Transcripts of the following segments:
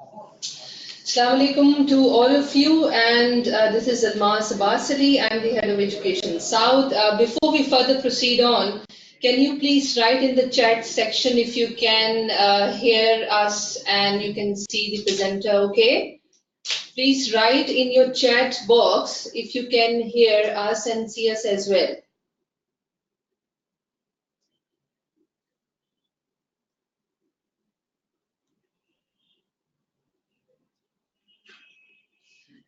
Assalamu alaikum to all of you, and this is Asad Ali. I'm the head of education South. Before we further proceed on, can you please write in the chat section if you can hear us and you can see the presenter, okay? Please write in your chat box if you can hear us and see us as well.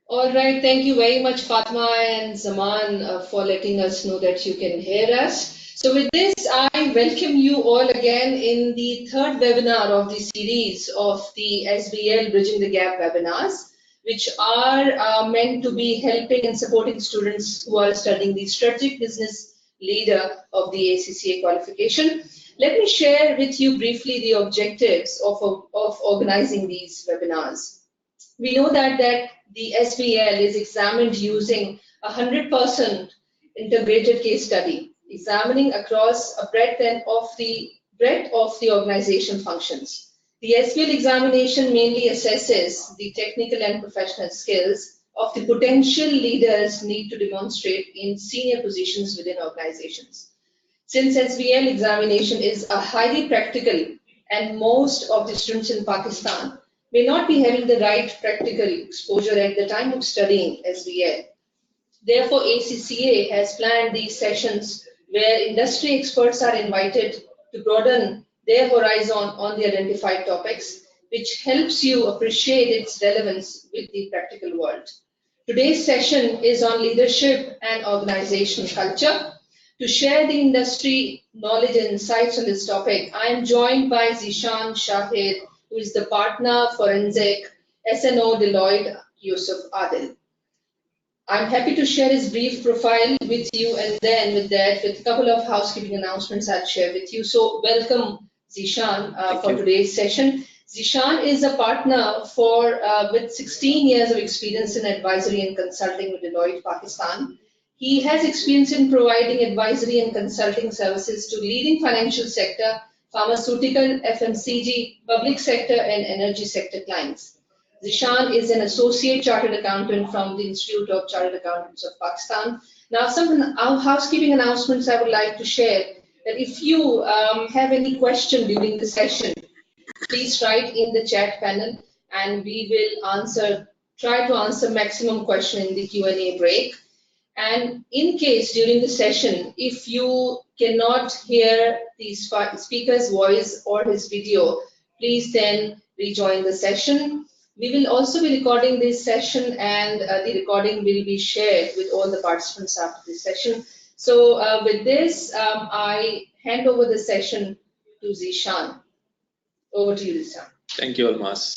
All right, thank you very much, Fatma and Zaman, for letting us know that you can hear us. So with this, I welcome you all again in the third webinar of the series of the SBL Bridging the Gap webinars, which are meant to be helping and supporting students who are studying the strategic business leader of the ACCA qualification. Let me share with you briefly the objectives of organizing these webinars. We know that the SBL is examined using a 100% integrated case study, examining across a breadth of the organization functions. The SBL examination mainly assesses the technical and professional skills of the potential leaders need to demonstrate in senior positions within organizations. Since SBL examination is a highly practical and most of the students in Pakistan may not be having the right practical exposure at the time of studying SBL. Therefore, ACCA has planned these sessions where industry experts are invited to broaden their horizon on the identified topics, which helps you appreciate its relevance with the practical world. Today's session is on leadership and organizational culture. To share the industry knowledge and insights on this topic, I am joined by Zeeshan Shahid, who is the partner forensic SNO Deloitte Yousuf Adil. I'm happy to share his brief profile with you, and then with a couple of housekeeping announcements I'll share with you. So welcome, Zeeshan, for today's session. Zeeshan is a partner with 16 years of experience in advisory and consulting with Deloitte Pakistan. He has experience in providing advisory and consulting services to leading financial sector, pharmaceutical, FMCG, public sector, and energy sector clients. Zeeshan is an associate chartered accountant from the Institute of Chartered Accountants of Pakistan. Now, some housekeeping announcements I would like to share. That if you have any question during the session, please write in the chat panel, and we will try to answer maximum question in the Q&A break. And in case during the session, if you cannot hear the speaker's voice or his video, please then rejoin the session. We will also be recording this session, and the recording will be shared with all the participants after this session. So with this, I hand over the session to Zeeshan. Over to you, Zeeshan. Thank you, Almas.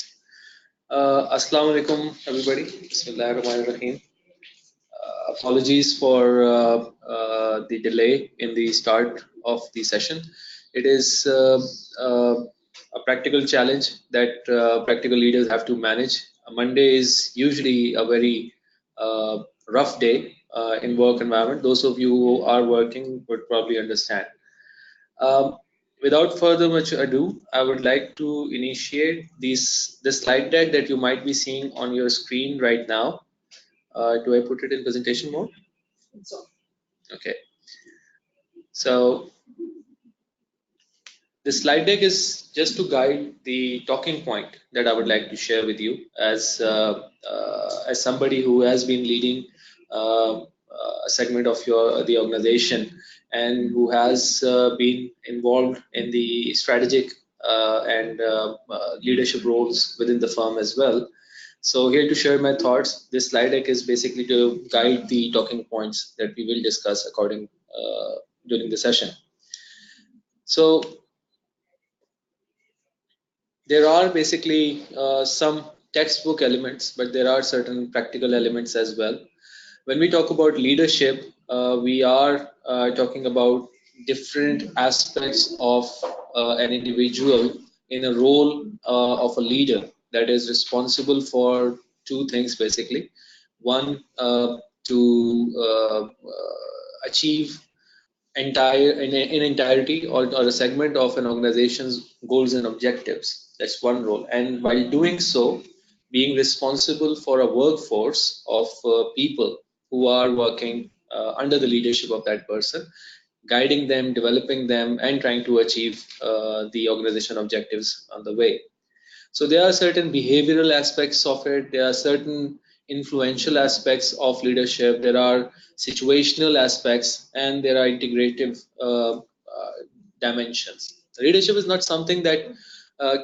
Assalamu alaikum, everybody. Bismillahirrahmanirrahim. Apologies for the delay in the start of the session. It is a practical challenge that practical leaders have to manage. Monday is usually a very rough day in work environment. Those of you who are working would probably understand. Without further much ado, I would like to initiate this slide deck that you might be seeing on your screen right now. Do I put it in presentation mode? Okay. So the slide deck is just to guide the talking point that I would like to share with you as somebody who has been leading a segment of the organization and who has been involved in the strategic and leadership roles within the firm as well. So here to share my thoughts. This slide deck is basically to guide the talking points that we will discuss during the session. So there are basically some textbook elements, but there are certain practical elements as well. When we talk about leadership, we are talking about different aspects of an individual in a role of a leader that is responsible for two things basically. One, to achieve in entirety or a segment of an organization's goals and objectives. That's one role. And while doing so, being responsible for a workforce of people who are working under the leadership of that person, guiding them, developing them, and trying to achieve the organization objectives on the way. So there are certain behavioral aspects of it. There are certain influential aspects of leadership. There are situational aspects, and there are integrative dimensions. Leadership is not something that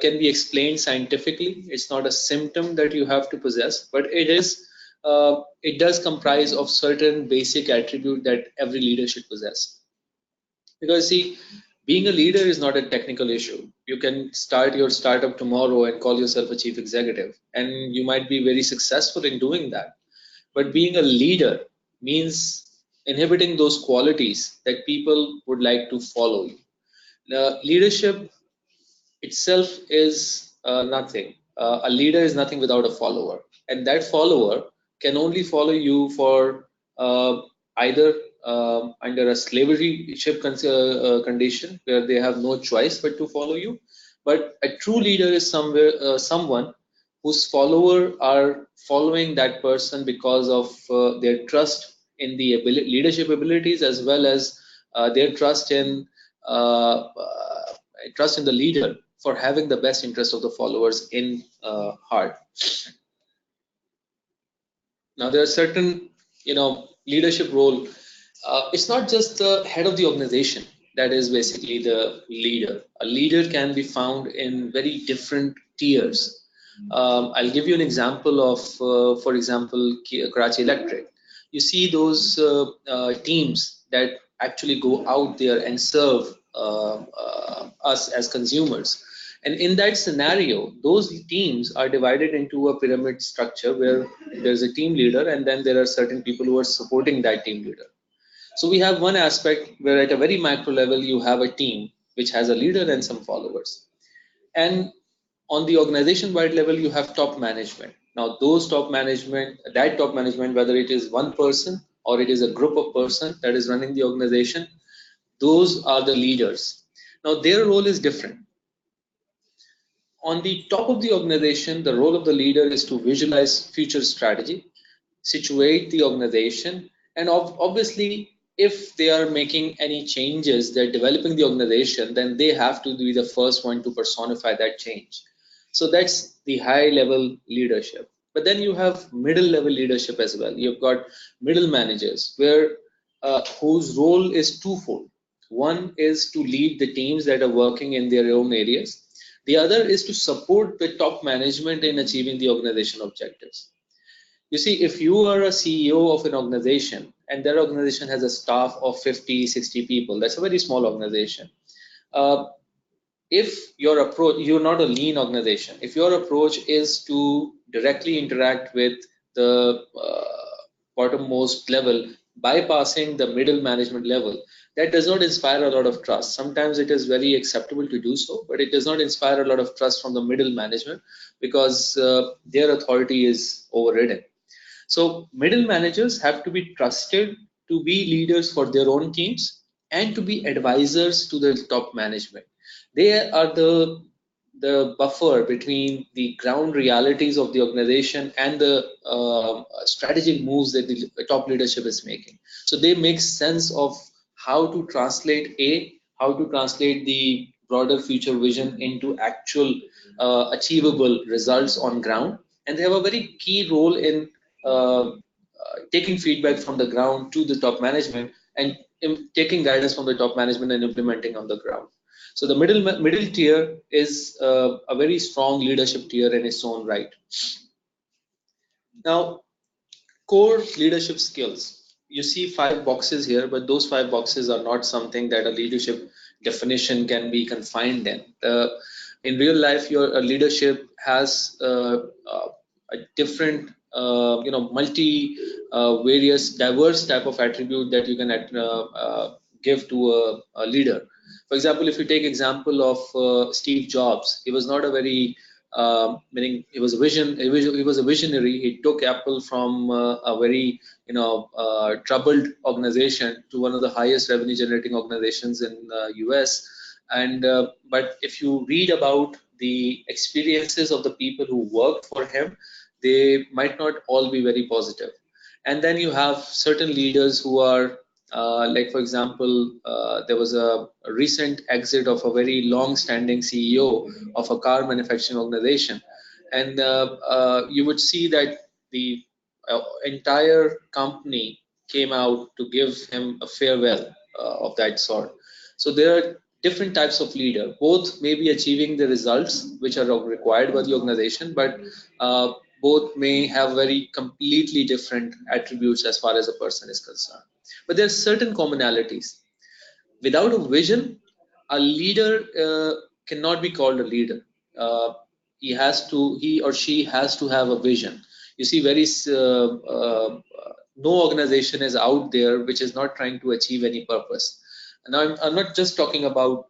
can be explained scientifically. It's not a symptom that you have to possess, but it is. It does comprise of certain basic attribute that every leader should possess. Because see, being a leader is not a technical issue. You can start your startup tomorrow and call yourself a chief executive, and you might be very successful in doing that. But being a leader means inhibiting those qualities that people would like to follow you. Leadership itself is nothing. A leader is nothing without a follower, and that follower can only follow you for either under a slavery ship condition where they have no choice but to follow you. But a true leader is someone whose follower are following that person because of their trust in the leadership abilities, as well as their trust in the leader for having the best interest of the followers in heart. Now there are certain, leadership role. It's not just the head of the organization that is basically the leader. A leader can be found in very different tiers. I'll give you an example of, for example, Karachi Electric. You see those teams that actually go out there and serve us as consumers. And in that scenario, those teams are divided into a pyramid structure where there's a team leader, and then there are certain people who are supporting that team leader. So we have one aspect where at a very macro level, you have a team which has a leader and some followers. And on the organization wide level, you have top management. Now that top management, whether it is one person or it is a group of person that is running the organization, those are the leaders. Now their role is different. On the top of the organization, the role of the leader is to visualize future strategy, situate the organization, and obviously, if they are making any changes, they're developing the organization, then they have to be the first one to personify that change. So that's the high level leadership. But then you have middle level leadership as well. You've got middle managers whose role is twofold. One is to lead the teams that are working in their own areas. The other is to support the top management in achieving the organization objectives. You see, if you are a CEO of an organization and that organization has a staff of 50, 60 people, that's a very small organization. If your approach, you're not a lean organization, if your approach is to directly interact with the bottommost level, bypassing the middle management level, that does not inspire a lot of trust. Sometimes it is very acceptable to do so, but it does not inspire a lot of trust from the middle management because their authority is overridden. So middle managers have to be trusted to be leaders for their own teams and to be advisors to the top management. They are the buffer between the ground realities of the organization and the strategic moves that the top leadership is making. So they make sense of how to translate the broader future vision into actual achievable results on ground, and they have a very key role in taking feedback from the ground to the top management and taking guidance from the top management and implementing on the ground. So the middle tier is a very strong leadership tier in its own right. Now, core leadership skills. You see 5 boxes here, but those 5 boxes are not something that a leadership definition can be confined in. In real life, your leadership has a different, various diverse type of attribute that you can give to a leader. For example, if you take example of Steve Jobs, he was not a very meaning he was a visionary. He took Apple from a very troubled organization to one of the highest revenue generating organizations in US. And but if you read about the experiences of the people who worked for him, they might not all be very positive. And then you have certain leaders who are like, for example, there was a recent exit of a very long-standing CEO of a car manufacturing organization, and you would see that the entire company came out to give him a farewell of that sort. So there are different types of leader. Both may be achieving the results which are required by the organization, but both may have very completely different attributes as far as a person is concerned. But there are certain commonalities. Without a vision, a leader cannot be called a leader. He or she has to have a vision. You see, no organization is out there which is not trying to achieve any purpose. And I'm not just talking about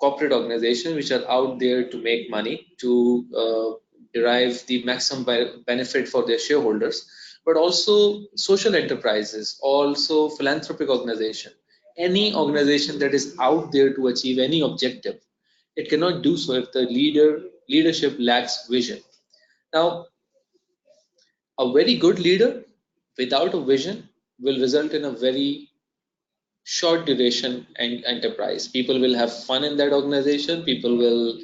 corporate organizations which are out there to make money, to derive the maximum benefit for their shareholders, but also social enterprises, also philanthropic organization. Any organization that is out there to achieve any objective, it cannot do so if the leadership lacks vision. Now, a very good leader without a vision will result in a very short duration enterprise. People will have fun in that organization. People will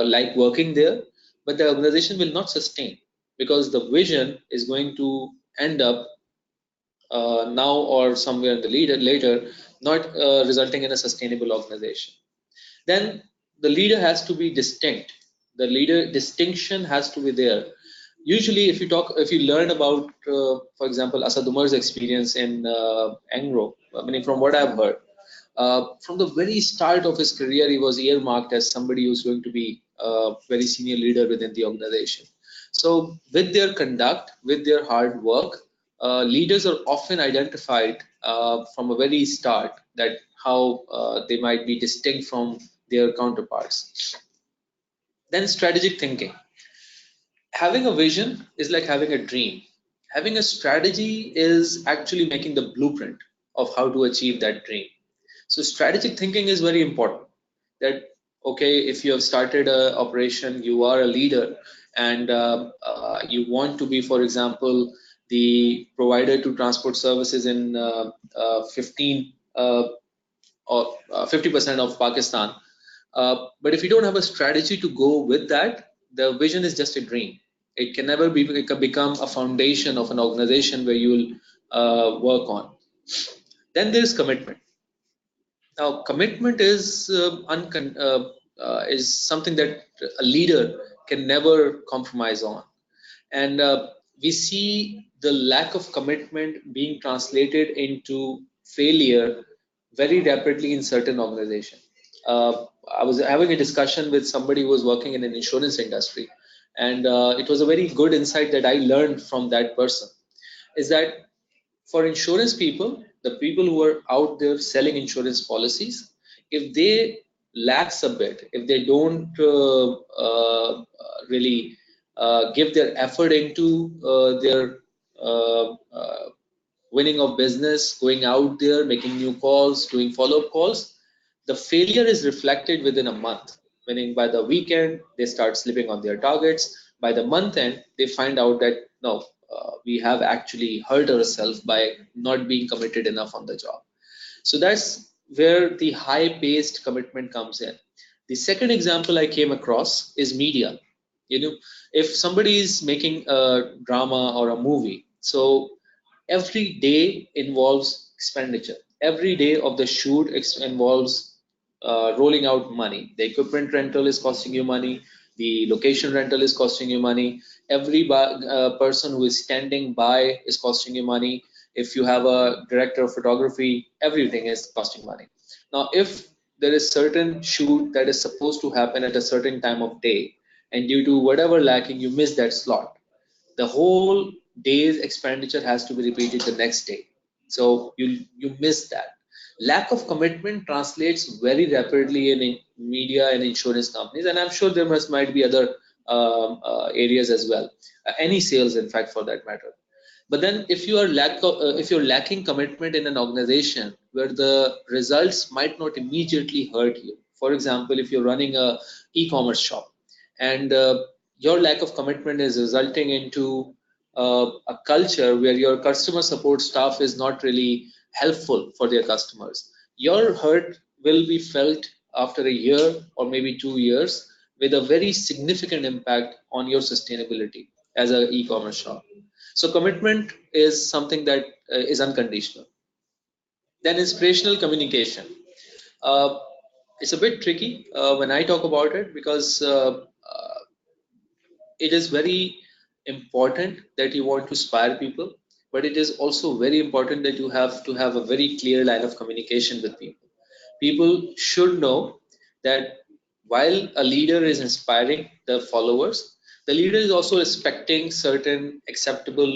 like working there, but the organization will not sustain because the vision is going to end up now or somewhere in the later, not resulting in a sustainable organization. Then the leader has to be distinct. The leader distinction has to be there. Usually, if you learn about, for example, Asad Umar's experience in Angro, I mean, from what I've heard, from the very start of his career, he was earmarked as somebody who's going to be a very senior leader within the organization. So, with their conduct, with their hard work, leaders are often identified from a very start that how they might be distinct from their counterparts. Then strategic thinking. Having a vision is like having a dream. Having a strategy is actually making the blueprint of how to achieve that dream. So strategic thinking is very important. That okay, if you have started a operation, you are a leader, and you want to be, for example, the provider to transport services in 15 or 50% of Pakistan. But if you don't have a strategy to go with that, the vision is just a dream. It can never become a foundation of an organization where you will work on. Then there is commitment. Now, commitment is something that a leader can never compromise on, and we see the lack of commitment being translated into failure very rapidly in certain organizations. I was having a discussion with somebody who was working in an insurance industry, and it was a very good insight that I learned from that person. Is that for insurance people, the people who are out there selling insurance policies, if they lacks a bit, if they don't really give their effort into their winning of business, going out there, making new calls, doing follow-up calls, the failure is reflected within a month. Meaning by the weekend, they start slipping on their targets. By the month end, they find out that no, we have actually hurt ourselves by not being committed enough on the job. So that's where the high-paced commitment comes in. The second example I came across is media. You know, if somebody is making a drama or a movie, so every day involves expenditure. Every day of the shoot involves rolling out money. The equipment rental is costing you money. The location rental is costing you money. Every person who is standing by is costing you money. If you have a director of photography, everything is costing money. Now, if there is certain shoot that is supposed to happen at a certain time of day, and due to whatever lacking, you miss that slot, the whole day's expenditure has to be repeated the next day. So you miss that. Lack of commitment translates very rapidly in media and insurance companies, and I'm sure there might be other areas as well. Any sales, in fact, for that matter. But then, if if you're lacking commitment in an organization where the results might not immediately hurt you, For example, if you're running a e-commerce shop and your lack of commitment is resulting into a culture where your customer support staff is not really helpful for their customers, your hurt will be felt after a year or maybe 2 years with a very significant impact on your sustainability as an e-commerce shop. So commitment is something that is unconditional. Then inspirational communication. Uh, it's a bit tricky when I talk about it because it is very important that you want to inspire people, but it is also very important that you have to have a very clear line of communication with people. People should know that while a leader is inspiring the followers, the leader is also expecting certain acceptable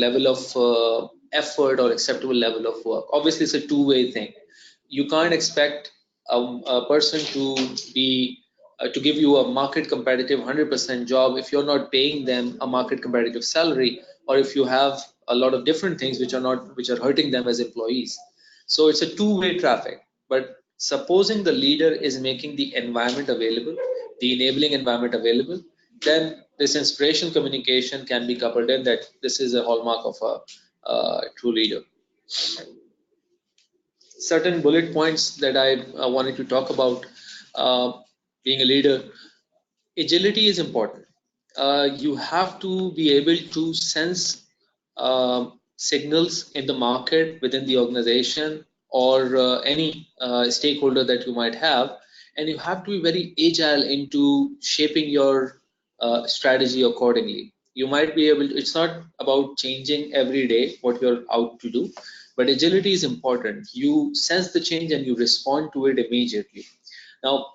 level of effort or acceptable level of work. Obviously, it's a two-way thing. You can't expect a person to give you a market competitive 100% job if you're not paying them a market competitive salary, or if you have a lot of different things which are hurting them as employees. So it's a two-way traffic. But supposing the leader is making the environment available, the enabling environment available, then this inspirational communication can be coupled in. That this is a hallmark of a true leader. Certain bullet points that I wanted to talk about being a leader. Agility is important. You have to be able to sense signals in the market, within the organization, or any stakeholder that you might have, and you have to be very agile into shaping your strategy accordingly. You might be able to, it's not about changing every day what you're out to do, but agility is important. You sense the change and you respond to it immediately. Now,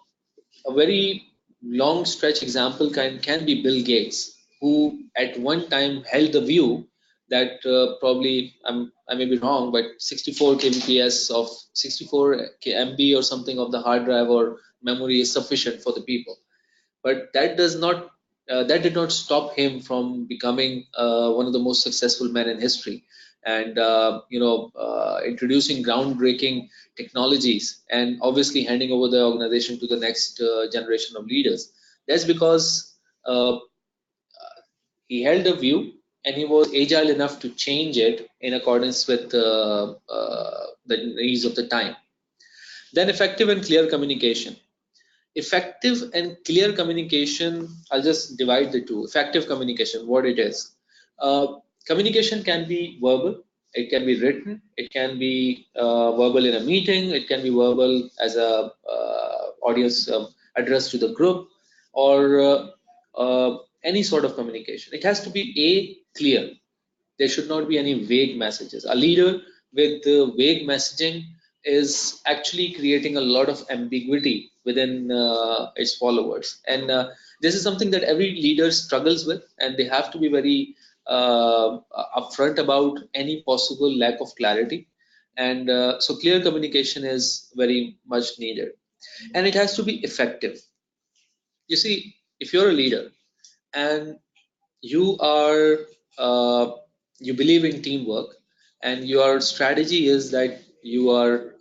a very long stretch example can be Bill Gates, who at one time held the view that probably I may be wrong, but 64 kbps of 64 MB or something of the hard drive or memory is sufficient for the people. But that did not stop him from becoming one of the most successful men in history, and introducing groundbreaking technologies, and obviously handing over the organization to the next generation of leaders. That's because he held a view and he was agile enough to change it in accordance with the needs of the time. Then effective and clear communication. Effective and clear communication, I'll just divide the two. Effective communication, what it is. Communication can be verbal, it can be written, it can be verbal in a meeting, it can be verbal as a audience address to the group, or any sort of communication. It has to be clear. There should not be any vague messages. A leader with vague messaging is actually creating a lot of ambiguity within its followers, and this is something that every leader struggles with, and they have to be very upfront about any possible lack of clarity. And so clear communication is very much needed, and it has to be effective. You see, if you're a leader and you are you believe in teamwork, and your strategy is that you are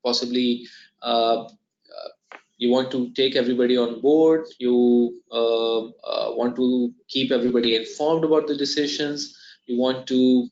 possibly you want to take everybody on board, you want to keep everybody informed about the decisions, you want to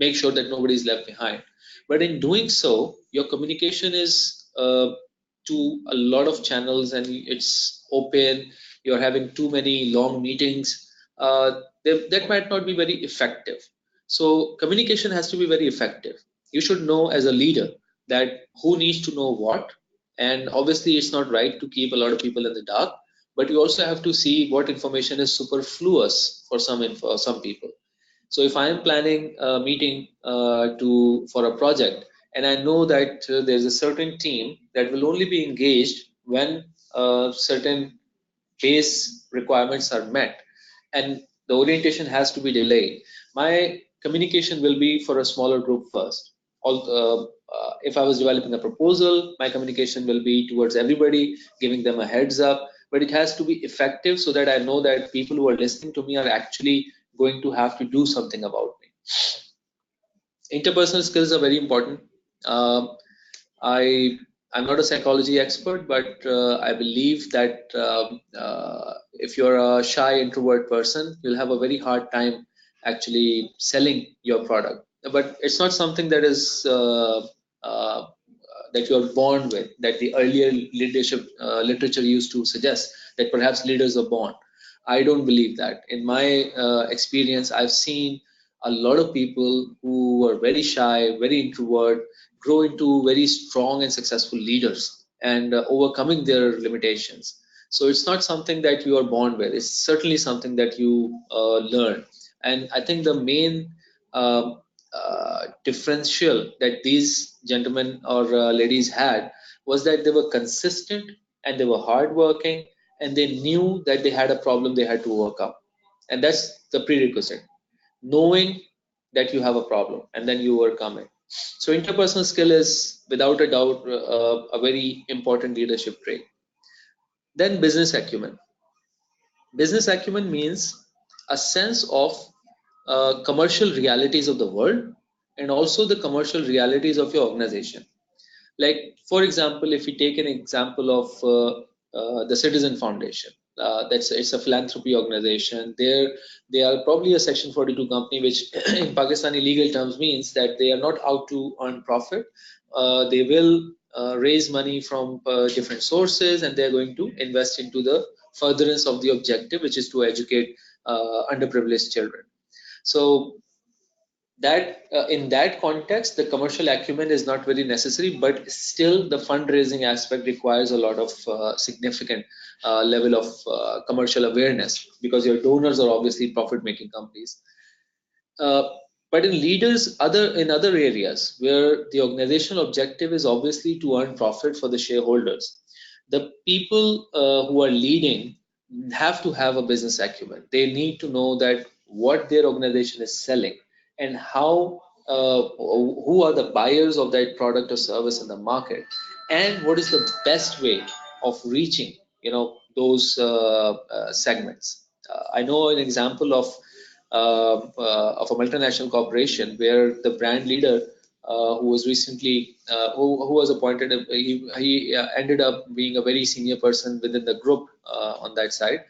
make sure that nobody is left behind. But in doing so, your communication is to a lot of channels, and it's open. You're having too many long meetings. That might not be very effective. So communication has to be very effective. You should know as a leader that who needs to know what, and obviously it's not right to keep a lot of people in the dark, but you also have to see what information is superfluous for some people. So if I am planning a meeting for a project, and I know that there's a certain team that will only be engaged when certain base requirements are met, and the orientation has to be delayed, my communication will be for a smaller group first. If I was developing a proposal, my communication will be towards everybody, giving them a heads up, but it has to be effective so that I know that people who are listening to me are actually going to have to do something about me. Interpersonal skills are very important. I I'm not a psychology expert, but I believe that if you're a shy introvert person, you'll have a very hard time actually selling your product. But it's not something that is uh, that you're born with, that the earlier leadership literature used to suggest that perhaps leaders are born. I don't believe that. In my experience, I've seen a lot of people who were very shy, very introvert, grow into very strong and successful leaders and overcoming their limitations. So it's not something that you are born with. It's certainly something that you learn. And I think the main differential that these gentlemen or ladies had was that they were consistent and they were hardworking and they knew that they had a problem they had to overcome. And that's the prerequisite, knowing that you have a problem and then you overcome it. So interpersonal skill is without a doubt a very important leadership trait. Then business acumen. Business acumen means a sense of commercial realities of the world and also the commercial realities of your organization. Like, for example, if we take an example of the Citizen Foundation, that's it's a philanthropy organization. They are probably a Section 42 company, which in Pakistani legal terms means that they are not out to earn profit. They will raise money from different sources, and they are going to invest into the furtherance of the objective, which is to educate underprivileged children. So that in that context, the commercial acumen is not very necessary, but still the fundraising aspect requires a lot of significant level of commercial awareness, because your donors are obviously profit making companies. uh, but in leaders, in other areas where the organizational objective is obviously to earn profit for the shareholders, the people who are leading have to have a business acumen. They need to know that what their organization is selling and how who are the buyers of that product or service in the market, and what is the best way of reaching those segments. I know an example of a multinational corporation where the brand leader who was recently who was appointed, he ended up being a very senior person within the group on that side.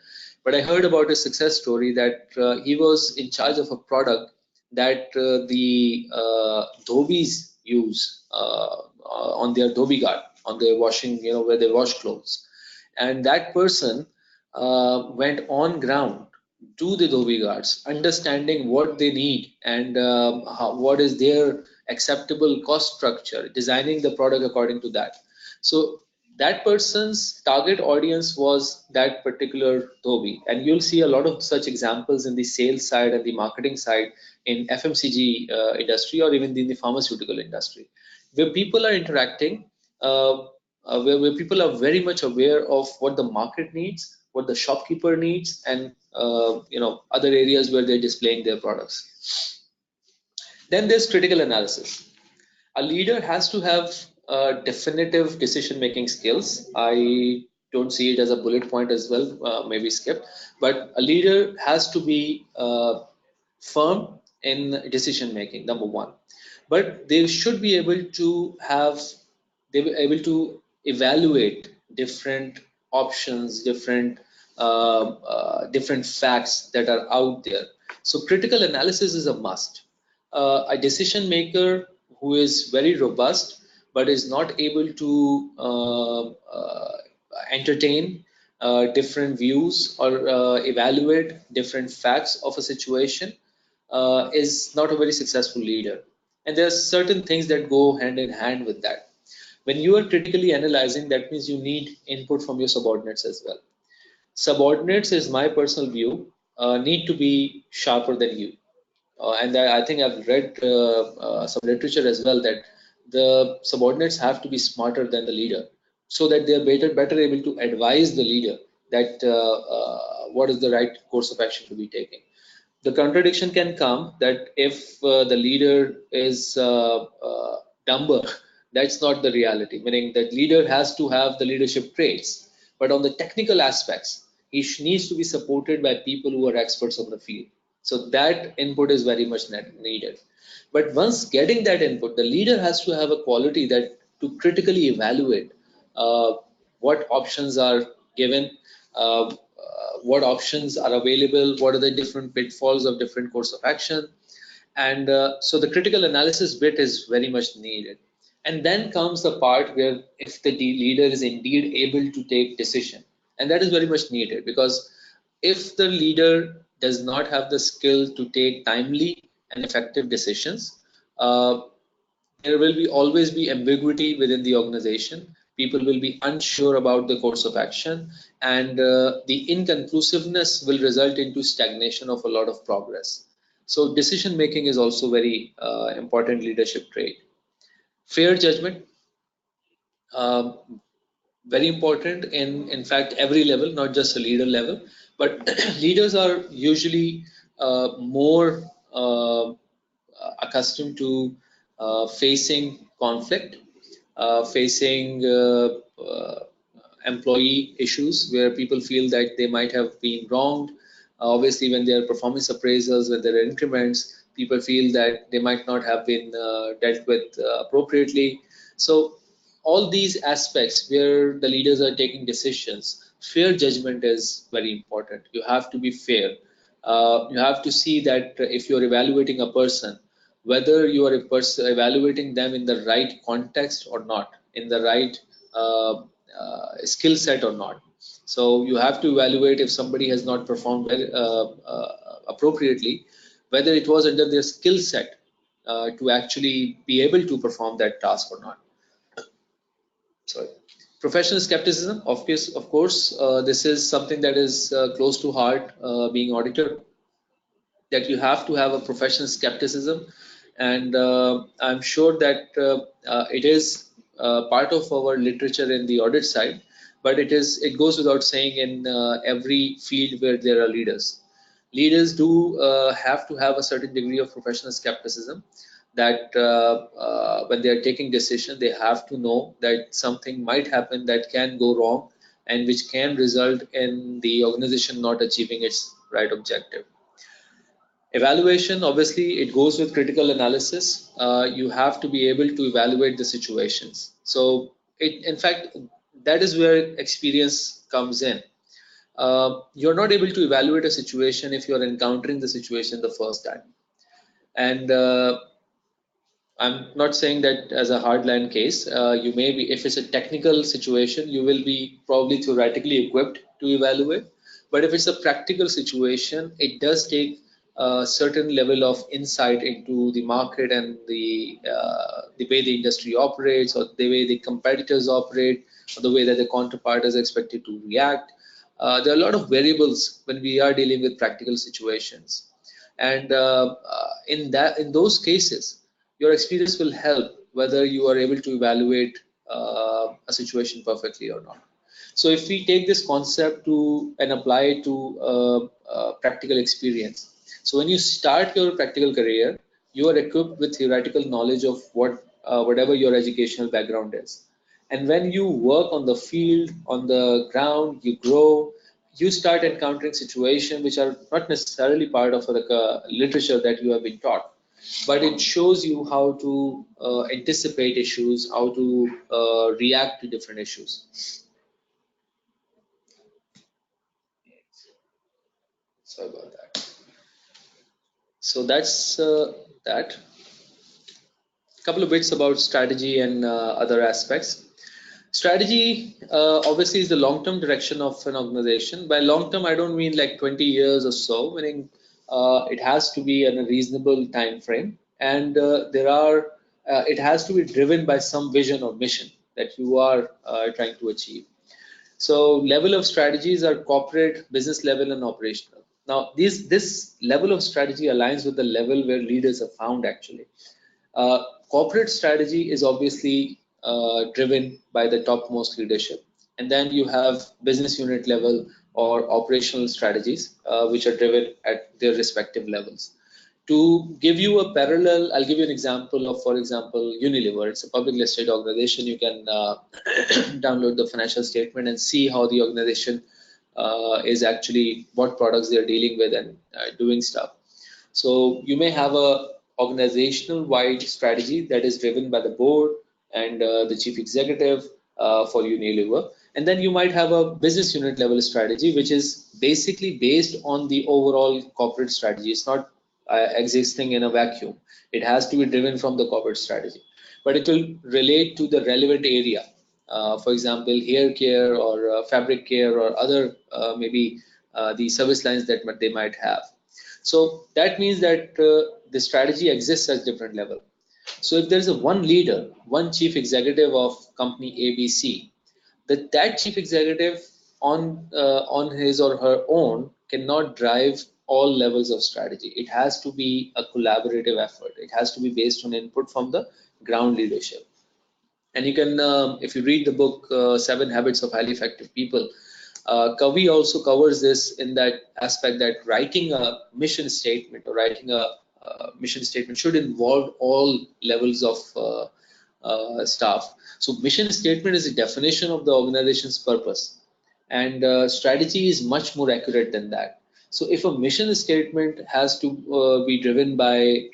But I heard about a success story that he was in charge of a product that the dhobis use on their dhobi guard, on their washing, where they wash clothes. And that person went on ground to the dhobi guards, understanding what they need and what is their acceptable cost structure, designing the product according to that. So that person's target audience was that particular dhobi, and you'll see a lot of such examples in the sales side and the marketing side in FMCG industry, or even in the pharmaceutical industry, where people are interacting, where people are very much aware of what the market needs, what the shopkeeper needs, and other areas where they're displaying their products. Then there's critical analysis. A leader has to have definitive decision making skills. I don't see it as a bullet point as well, maybe skip, but a leader has to be firm in decision making, number one. But they should be able to have, they be able to evaluate different options, different facts that are out there. So critical analysis is a must. A decision maker who is very robust but is not able to entertain different views or evaluate different facts of a situation is not a very successful leader. And there are certain things that go hand in hand with that. When you are critically analyzing, that means you need input from your subordinates as well. Subordinates, is my personal view, need to be sharper than you. And I think I've read some literature as well that the subordinates have to be smarter than the leader, so that they are better able to advise the leader that what is the right course of action to be taken. The contradiction can come that if the leader is dumber, that's not the reality, meaning that leader has to have the leadership traits, but on the technical aspects, he needs to be supported by people who are experts on the field. So that input is very much needed. But once getting that input, the leader has to have a quality that to critically evaluate what options are given, what options are available, what are the different pitfalls of different course of action. And so the critical analysis bit is very much needed. And then comes the part where if the leader is indeed able to take decision, and that is very much needed, because if the leader does not have the skill to take timely and effective decisions, uh, there will be always be ambiguity within the organization. People will be unsure about the course of action, and the inconclusiveness will result into stagnation of a lot of progress. So decision making is also very important leadership trait. Fair judgment, um, very important in fact every level, not just a leader level, but leaders are usually more accustomed to facing conflict, facing employee issues where people feel that they might have been wronged. Obviously, when there are performance appraisals, when there are increments, people feel that they might not have been dealt with appropriately. So all these aspects where the leaders are taking decisions, fair judgment is very important. You have to be fair. You have to see that if you're evaluating a person, whether you are evaluating them in the right context or not, in the right skill set or not. So you have to evaluate if somebody has not performed appropriately, whether it was under their skill set to actually be able to perform that task or not. Sorry. Professional skepticism, of course, this is something that is close to heart, being auditor, that you have to have a professional skepticism, and I'm sure that it is part of our literature in the audit side, but it goes without saying in every field where there are leaders. Leaders do have to have a certain degree of professional skepticism, that when they are taking decision, they have to know that something might happen that can go wrong and which can result in the organization not achieving its right objective. Evaluation, obviously, it goes with critical analysis. You have to be able to evaluate the situations. So, in fact, that is where experience comes in. You're not able to evaluate a situation if you're encountering the situation the first time. And I'm not saying that as a hardline case. You may be, if it's a technical situation, you will be probably theoretically equipped to evaluate. But if it's a practical situation, it does take a certain level of insight into the market and the way the industry operates, or the way the competitors operate, or the way that the counterpart is expected to react. There are a lot of variables when we are dealing with practical situations, and in those cases your experience will help whether you are able to evaluate a situation perfectly or not. So if we take this concept to and apply it to practical experience, so when you start your practical career, you are equipped with theoretical knowledge of whatever your educational background is, and when you work on the field, on the ground, you grow, you start encountering situations which are not necessarily part of the literature that you have been taught, but it shows you how to anticipate issues, how to react to different issues. Sorry about that. So that's that. A couple of bits about strategy and other aspects. Strategy obviously is the long-term direction of an organization. By long-term, I don't mean like 20 years or so, meaning it has to be in a reasonable time frame, and it has to be driven by some vision or mission that you are trying to achieve. So level of strategies are corporate, business level, and operational. Now, this level of strategy aligns with the level where leaders are found actually. Corporate strategy is obviously driven by the topmost leadership. And then you have business unit level or operational strategies, which are driven at their respective levels. To give you a parallel, I'll give you an example of, for example, Unilever. It's a public listed organization. You can download the financial statement and see how the organization is actually, what products they're dealing with and doing stuff. So you may have a organizational wide strategy that is driven by the board, and the chief executive for Unilever. And then you might have a business unit level strategy, which is basically based on the overall corporate strategy. It's not existing in a vacuum. It has to be driven from the corporate strategy, but it will relate to the relevant area. For example, hair care or fabric care or other maybe the service lines that they might have. So that means that the strategy exists at different level. So if there's a one leader, one chief executive of company ABC, that chief executive on his or her own cannot drive all levels of strategy. It has to be a collaborative effort. It has to be based on input from the ground leadership. And you can, if you read the book Seven Habits of Highly Effective People, Kavi also covers this in that aspect that writing a mission statement or writing a mission statement should involve all levels of staff. So mission statement is a definition of the organization's purpose, and strategy is much more accurate than that. So if a mission statement has to be driven by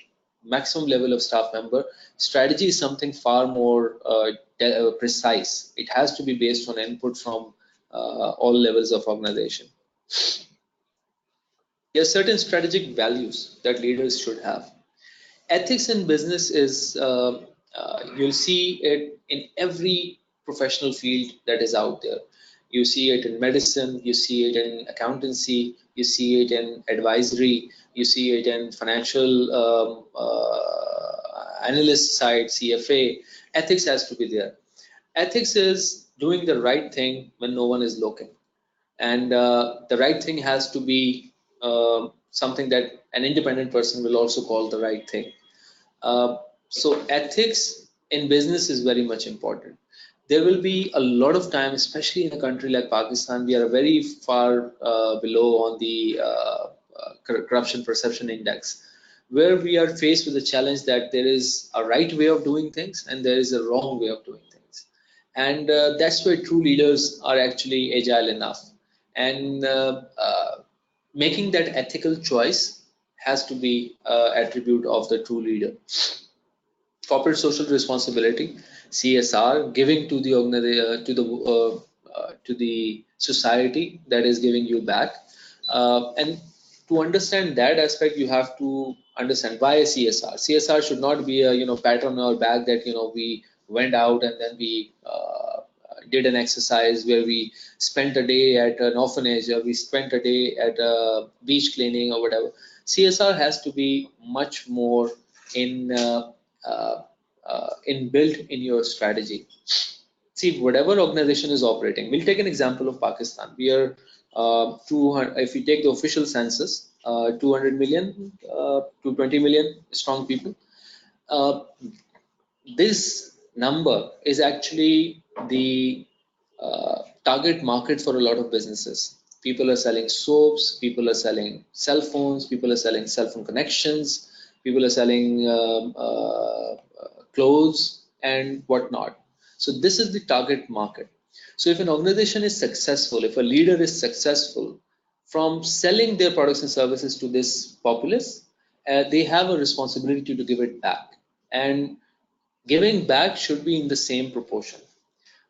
maximum level of staff member, strategy is something far more precise. It has to be based on input from all levels of organization. There are certain strategic values that leaders should have. Ethics in business is, you'll see it in every professional field that is out there. You see it in medicine, you see it in accountancy, you see it in advisory, you see it in financial analyst side, CFA. Ethics has to be there. Ethics is doing the right thing when no one is looking, and the right thing has to be something that an independent person will also call the right thing. So ethics in business is very much important. There will be a lot of time, especially in a country like Pakistan, we are very far below on the corruption perception index, where we are faced with the challenge that there is a right way of doing things and there is a wrong way of doing things. And that's where true leaders are actually agile enough. And making that ethical choice has to be attribute of the true leader. Corporate social responsibility, CSR, giving to the to the society that is giving you back, and to understand that aspect, you have to understand why CSR. CSR should not be a pat on our back that we went out and then we did an exercise where we spent a day at an orphanage or we spent a day at a beach cleaning or whatever. CSR has to be much more in built in your strategy. See, whatever organization is operating, we'll take an example of Pakistan. We are 200, if you take the official census, 200 million to 20 million strong people. This number is actually the target market for a lot of businesses. People are selling soaps, people are selling cell phones, people are selling cell phone connections, people are selling clothes and whatnot. So this is the target market. So if an organization is successful, if a leader is successful from selling their products and services to this populace, they have a responsibility to give it back. And giving back should be in the same proportion.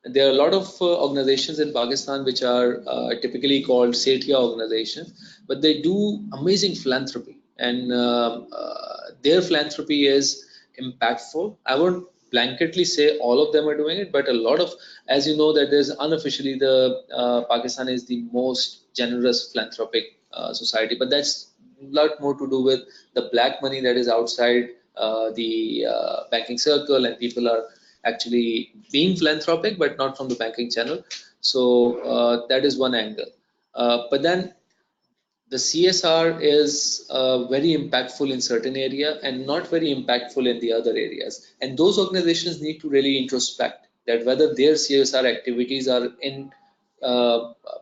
There are a lot of organizations in Pakistan which are typically called Setia organizations, but they do amazing philanthropy, and their philanthropy is impactful. I won't blanketly say all of them are doing it, but a lot of, as you know, that there's unofficially the Pakistan is the most generous philanthropic society, but that's a lot more to do with the black money that is outside the banking circle, and people are actually being philanthropic but not from the banking channel. So that is one angle, but then the CSR is very impactful in certain area and not very impactful in the other areas, and those organizations need to really introspect that whether their CSR activities are in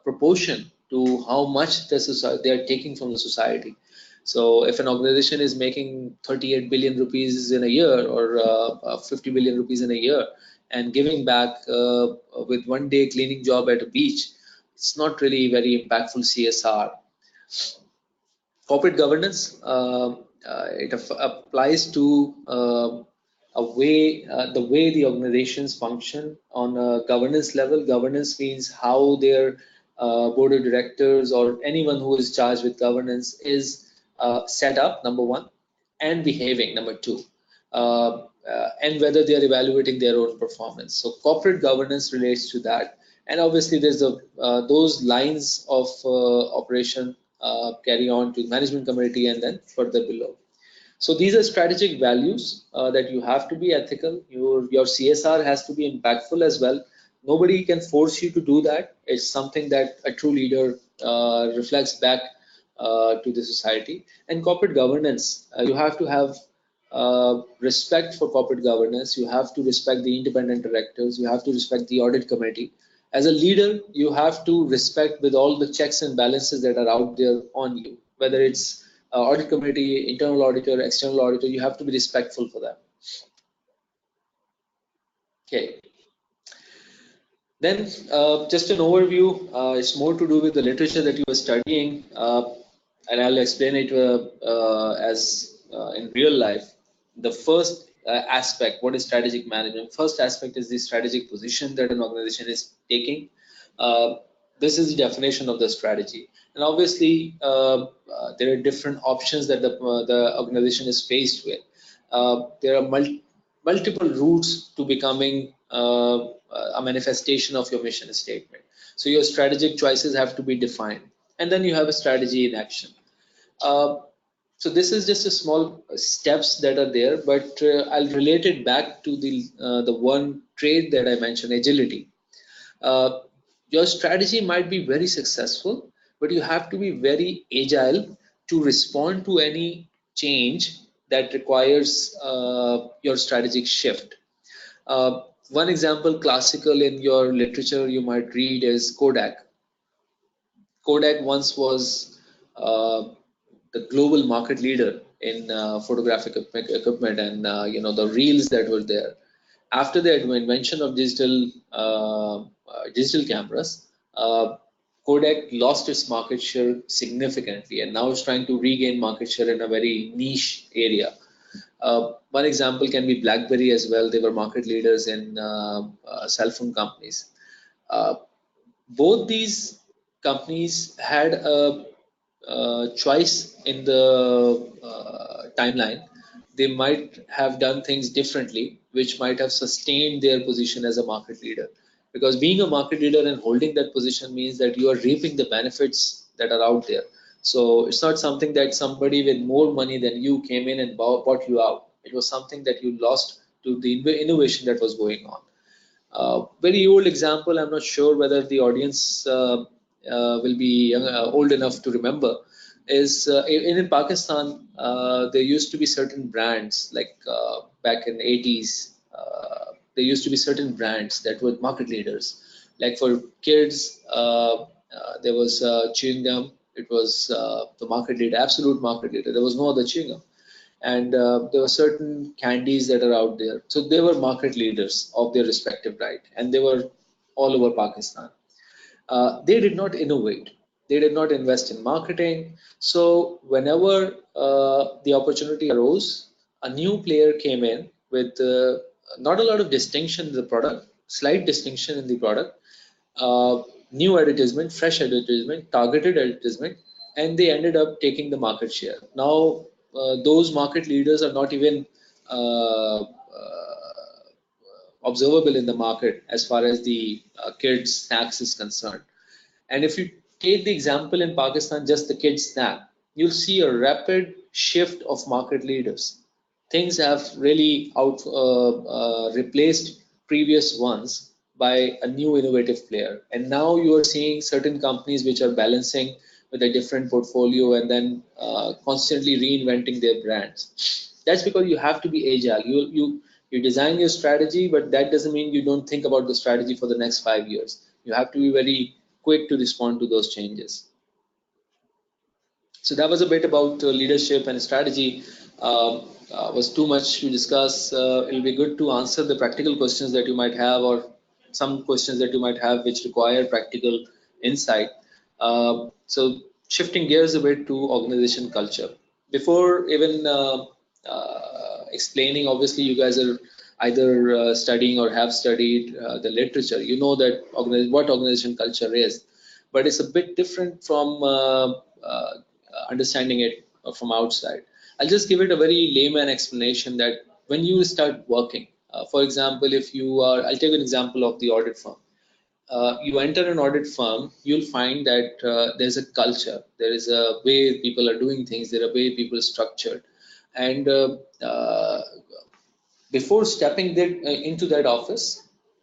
proportion to how much the society, they are taking from the society. So if an organization is making 38 billion rupees in a year or 50 billion rupees in a year and giving back with one day cleaning job at a beach, it's not really very impactful CSR. Corporate governance, it applies to the way the organizations function on a governance level. Governance means how their board of directors or anyone who is charged with governance is set up, number one, and behaving, number two, and whether they are evaluating their own performance. So corporate governance relates to that, and obviously there's those lines of operation carry on to management committee and then further below. So these are strategic values that you have to be ethical. Your CSR has to be impactful as well. Nobody can force you to do that. It's something that a true leader reflects back to the society. And corporate governance, you have to have respect for corporate governance. You have to respect the independent directors. You have to respect the audit committee. As a leader, you have to respect with all the checks and balances that are out there on you, whether it's audit committee, internal auditor, external auditor, you have to be respectful for them. Okay. Then just an overview, it's more to do with the literature that you are studying, and I'll explain it as in real life. The first aspect, what is strategic management? First aspect is the strategic position that an organization is taking. This is the definition of the strategy. And obviously, there are different options that the organization is faced with. There are multiple routes to becoming a manifestation of your mission statement. So your strategic choices have to be defined, and then you have a strategy in action. So this is just a small steps that are there, but I'll relate it back to the one trait that I mentioned, agility. Your strategy might be very successful, but you have to be very agile to respond to any change that requires your strategic shift. One example, classical in your literature, you might read is Kodak. Kodak once was the global market leader in photographic equipment and the reels that were there. After the invention of digital cameras, Kodak lost its market share significantly, and now it's trying to regain market share in a very niche area. One example can be BlackBerry as well. They were market leaders in cell phone companies. Both these companies had a choice in the timeline. They might have done things differently, which might have sustained their position as a market leader. Because being a market leader and holding that position means that you are reaping the benefits that are out there. So it's not something that somebody with more money than you came in and bought you out. It was something that you lost to the innovation that was going on. Very old example, I'm not sure whether the audience will be young, old enough to remember, is in Pakistan, there used to be certain brands, like back in 80s, there used to be certain brands that were market leaders. Like for kids, there was chewing gum. It was the market leader, absolute market leader. There was no other chewing gum. And there were certain candies that are out there. So they were market leaders of their respective right, and they were all over Pakistan. They did not innovate. They did not invest in marketing. So whenever the opportunity arose, a new player came in with not a lot of distinction in the product, slight distinction in the product, new advertisement, fresh advertisement, targeted advertisement, and they ended up taking the market share. Now, those market leaders are not even observable in the market as far as the kids snacks is concerned. And if you take the example in Pakistan, just the kids snack, you'll see a rapid shift of market leaders. Things have really replaced previous ones by a new innovative player. And now you are seeing certain companies which are balancing with a different portfolio and then constantly reinventing their brands. That's because you have to be agile. You design your strategy, but that doesn't mean you don't think about the strategy for the next 5 years. You have to be very quick to respond to those changes. So that was a bit about leadership and strategy. Was too much to discuss. It'll be good to answer the practical questions that you might have, or some questions that you might have which require practical insight. So shifting gears a bit to organization culture. Before even explaining. Obviously, you guys are either studying or have studied the literature. You know that what organization culture is, but it's a bit different from understanding it from outside. I'll just give it a very layman explanation that when you start working, for example, if you are, I'll take an example of the audit firm. You enter an audit firm, you'll find that there's a culture, there is a way people are doing things, there are way people are structured, and before stepping into that office,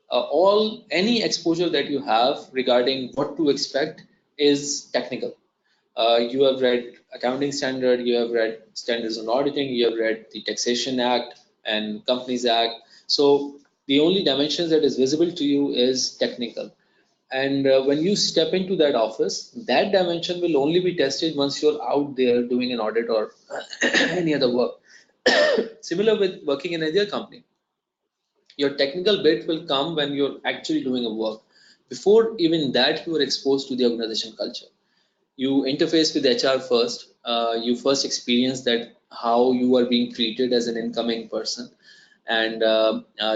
all any exposure that you have regarding what to expect is technical. You have read accounting standard, you have read standards on auditing, you have read the Taxation Act and Companies Act. So the only dimensions that is visible to you is technical. And when you step into that office, that dimension will only be tested once you're out there doing an audit or any other work. Similar with working in any other company. Your technical bit will come when you're actually doing a work. Before even that, you are exposed to the organization culture. You interface with HR first. You first experience that how you are being treated as an incoming person, and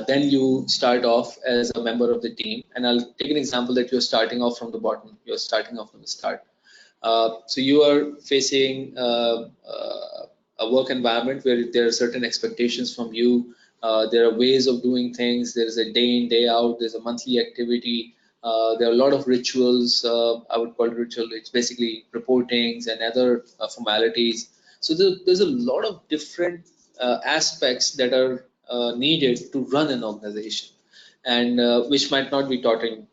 then you start off as a member of the team. And I'll take an example that you're starting off from the bottom. You're starting off from the start. So you are facing a work environment where there are certain expectations from you. There are ways of doing things. There is a day in, day out. There's a monthly activity. There are a lot of rituals. I would call it ritual. It's basically reportings and other formalities. So there's a lot of different aspects that are needed to run an organization, and which might not be taught in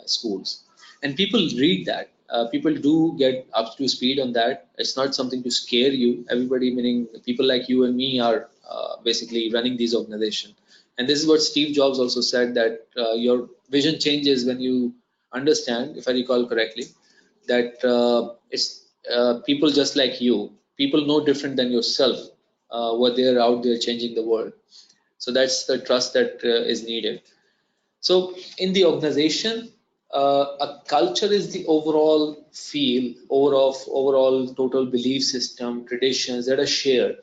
schools. And people read that. People do get up to speed on that. It's not something to scare you. Everybody, meaning people like you and me, are basically running these organizations. And this is what Steve Jobs also said, that your vision changes when you understand, if I recall correctly, that it's people just like you, people no different than yourself, were there out there changing the world. So that's the trust that is needed. So in the organization, a culture is the overall feel, overall total belief system, traditions that are shared,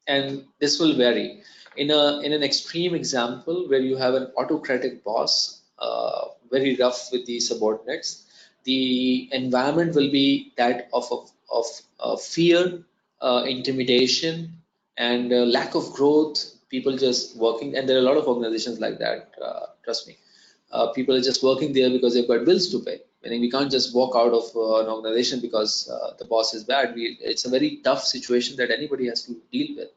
and this will vary. In an extreme example where you have an autocratic boss, very rough with the subordinates, the environment will be that of fear, intimidation, and lack of growth. People just working, and there are a lot of organizations like that. Trust me, people are just working there because they've got bills to pay. Meaning we can't just walk out of an organization because the boss is bad. It's a very tough situation that anybody has to deal with.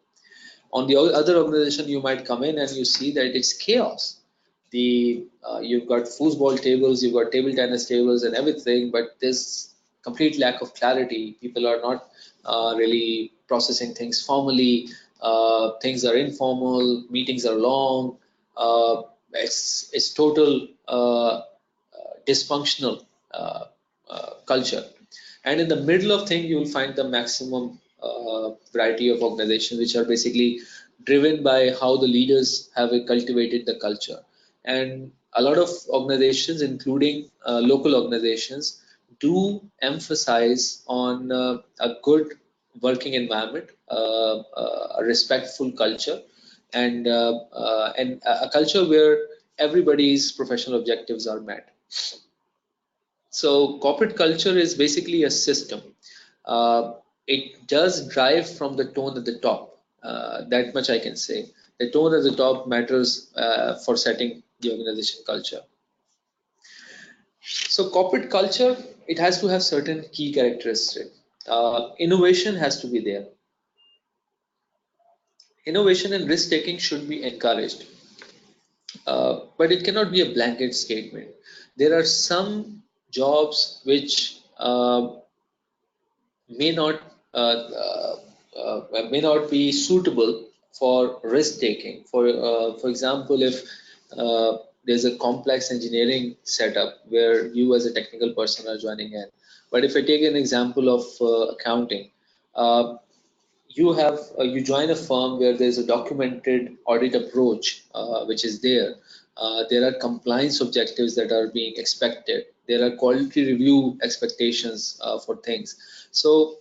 On the other organization, you might come in and you see that it's chaos. You've got foosball tables, you've got table tennis tables and everything, but there's complete lack of clarity. People are not really processing things formally. Things are informal. Meetings are long. It's total dysfunctional culture. And in the middle of thing, you will find the maximum variety of organizations, which are basically driven by how the leaders have cultivated the culture. And a lot of organizations, including local organizations, do emphasize on a good working environment, a respectful culture, and a culture where everybody's professional objectives are met. So corporate culture is basically a system. It does drive from the tone at the top. That much I can say. The tone at the top matters for setting the organization culture. So corporate culture, it has to have certain key characteristics. Innovation has to be there. Innovation and risk taking should be encouraged, but it cannot be a blanket statement. There are some jobs which may not be suitable for risk taking. For example, if there's a complex engineering setup where you as a technical person are joining in, but if I take an example of accounting, uh, you join a firm where there's a documented audit approach which is there. There are compliance objectives that are being expected. There are quality review expectations for things. So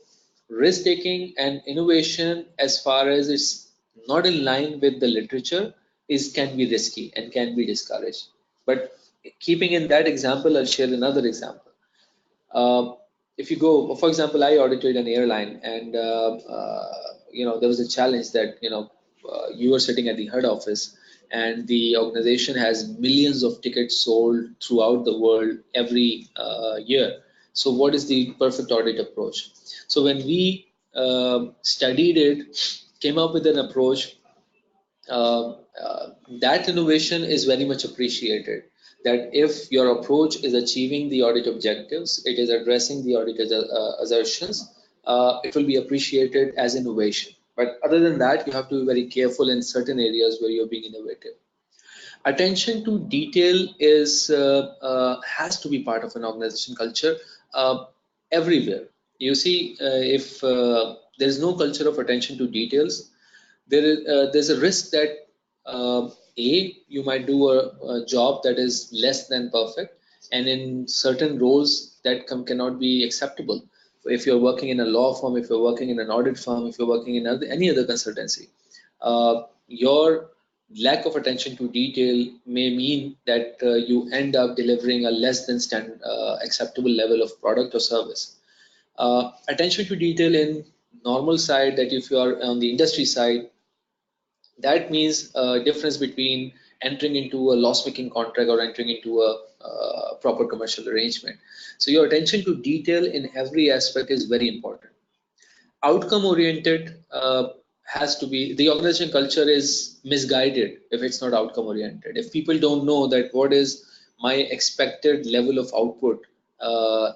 risk taking and innovation, as far as it's not in line with the literature, is can be risky and can be discouraged. But keeping in that example, I'll share another example. If you go, for example, I audited an airline, and there was a challenge that you were sitting at the head office, and the organization has millions of tickets sold throughout the world every year. So, what is the perfect audit approach? So, when we studied it, came up with an approach. That innovation is very much appreciated. That if your approach is achieving the audit objectives, it is addressing the audit assertions, it will be appreciated as innovation. But other than that, you have to be very careful in certain areas where you're being innovative. Attention to detail is has to be part of an organization culture everywhere. You see, if there is no culture of attention to details, there's a risk that you might do a job that is less than perfect, and in certain roles that cannot be acceptable. If you're working in a law firm, if you're working in an audit firm, if you're working in any other consultancy, your lack of attention to detail may mean that you end up delivering a less than acceptable level of product or service. Attention to detail in normal side, that if you are on the industry side, that means a difference between entering into a loss-making contract or entering into a proper commercial arrangement. So your attention to detail in every aspect is very important. Outcome oriented has to be, the organization culture is misguided if it's not outcome oriented. If people don't know that what is my expected level of output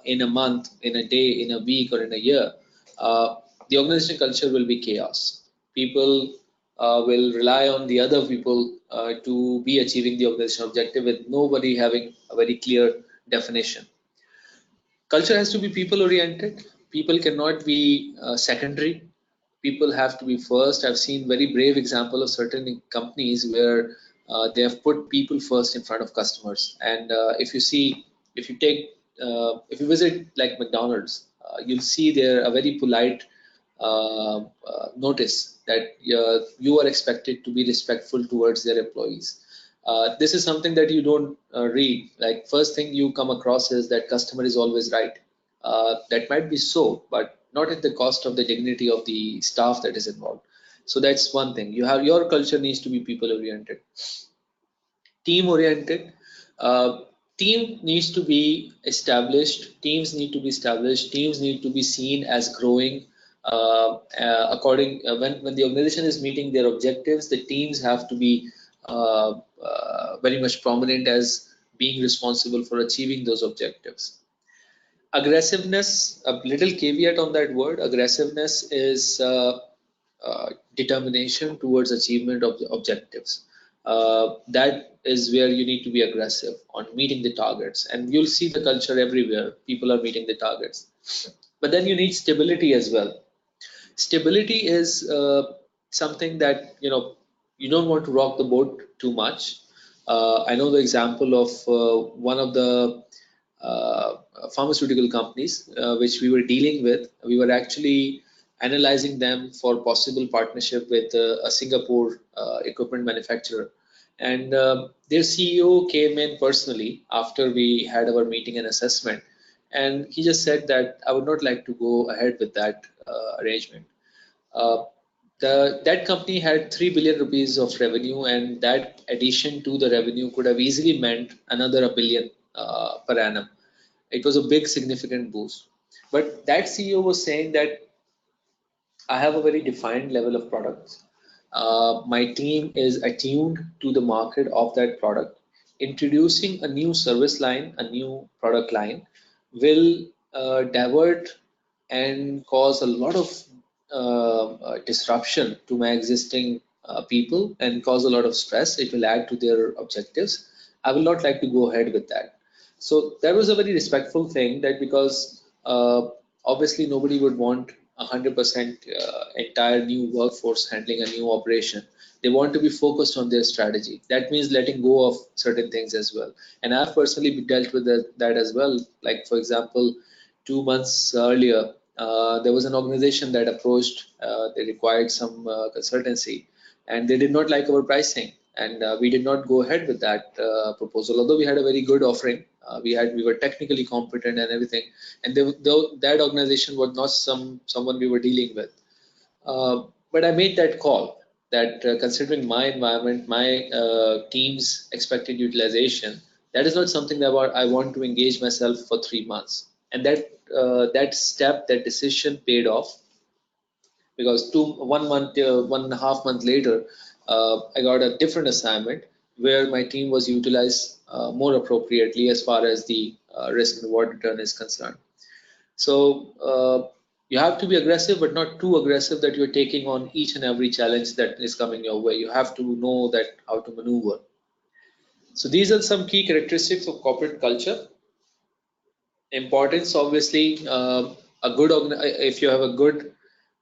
in a month, in a day, in a week, or in a year, the organization culture will be chaos. People will rely on the other people to be achieving the organizational objective with nobody having a very clear definition. Culture has to be people oriented. People cannot be secondary. People have to be first. I've seen very brave example of certain companies where they have put people first in front of customers. And if you visit like McDonald's, you'll see there a very polite notice that you are expected to be respectful towards their employees. This is something that you don't read. Like first thing you come across is that customer is always right. That might be so, but not at the cost of the dignity of the staff that is involved. So that's one thing. Your culture needs to be people oriented, team oriented. Team needs to be established. Teams need to be established. Teams need to be seen as growing. When the organization is meeting their objectives, the teams have to be very much prominent as being responsible for achieving those objectives. Aggressiveness, a little caveat on that word. Aggressiveness is determination towards achievement of the objectives. That is where you need to be aggressive on meeting the targets, and you'll see the culture everywhere. People are meeting the targets, but then you need stability as well. Stability is something that you don't want to rock the boat too much. I know the example of one of the pharmaceutical companies which we were dealing with. We were actually analyzing them for possible partnership with a Singapore equipment manufacturer, and their CEO came in personally after we had our meeting and assessment, and he just said that I would not like to go ahead with that arrangement. Uh, that company had 3 billion rupees of revenue, and that addition to the revenue could have easily meant another a billion per annum. It was a big significant boost. But that CEO was saying that I have a very defined level of products. My team is attuned to the market of that product. Introducing a new service line, a new product line, will divert and cause a lot of disruption to my existing people and cause a lot of stress. It will add to their objectives. I will not like to go ahead with that. So that was a very respectful thing, that because obviously nobody would want 100% entire new workforce handling a new operation. They want to be focused on their strategy. That means letting go of certain things as well. And I've personally dealt with that as well. Like for example, 2 months earlier, there was an organization that approached, they required some consultancy, and they did not like our pricing, and we did not go ahead with that proposal, although we had a very good offering. We were technically competent and everything, and though that organization was not someone we were dealing with. But I made that call that considering my environment, my team's expected utilization, that is not something that I want to engage myself for 3 months. And that step, that decision paid off, because 1 month, 1.5 months later, I got a different assignment where my team was utilized more appropriately as far as the risk and reward return is concerned. So you have to be aggressive, but not too aggressive that you're taking on each and every challenge that is coming your way. You have to know that how to maneuver. So these are some key characteristics of corporate culture. Importance, obviously, if you have a good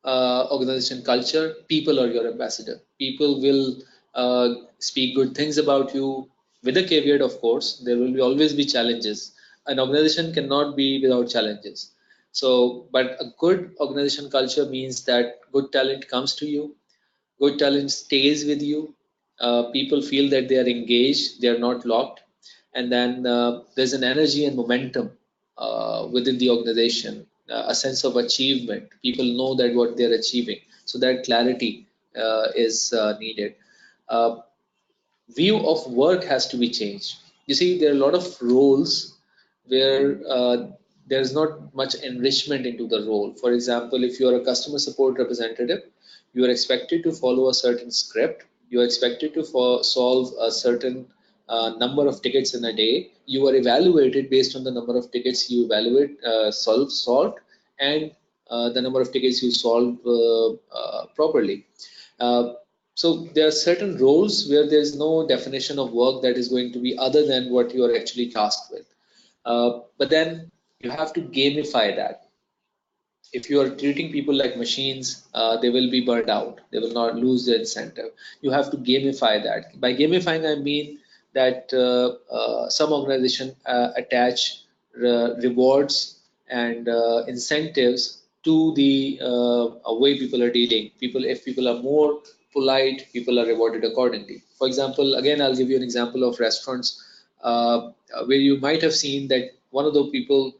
organization culture, people are your ambassador. People will speak good things about you, with a caveat, of course. There will always be challenges. An organization cannot be without challenges. So, but a good organization culture means that good talent comes to you, good talent stays with you. People feel that they are engaged, they are not locked, and then there's an energy and momentum within the organization, a sense of achievement. People know that what they're achieving, so that clarity is needed. Uh, View of work has to be changed. You see, there are a lot of roles where there's not much enrichment into the role. For example, if you're a customer support representative, you are expected to follow a certain script. You are expected to solve a certain number of tickets in a day. You are evaluated based on the number of tickets you solved, and the number of tickets you solve properly. Uh, so there are certain roles where there is no definition of work that is going to be other than what you are actually tasked with. But then you have to gamify that. If you are treating people like machines, they will be burned out. They will not lose their incentive. You have to gamify that. By gamifying, I mean that some organization attach rewards and incentives to the way people are dealing. If people are more polite, people are rewarded accordingly. For example, again, I'll give you an example of restaurants where you might have seen that one of the people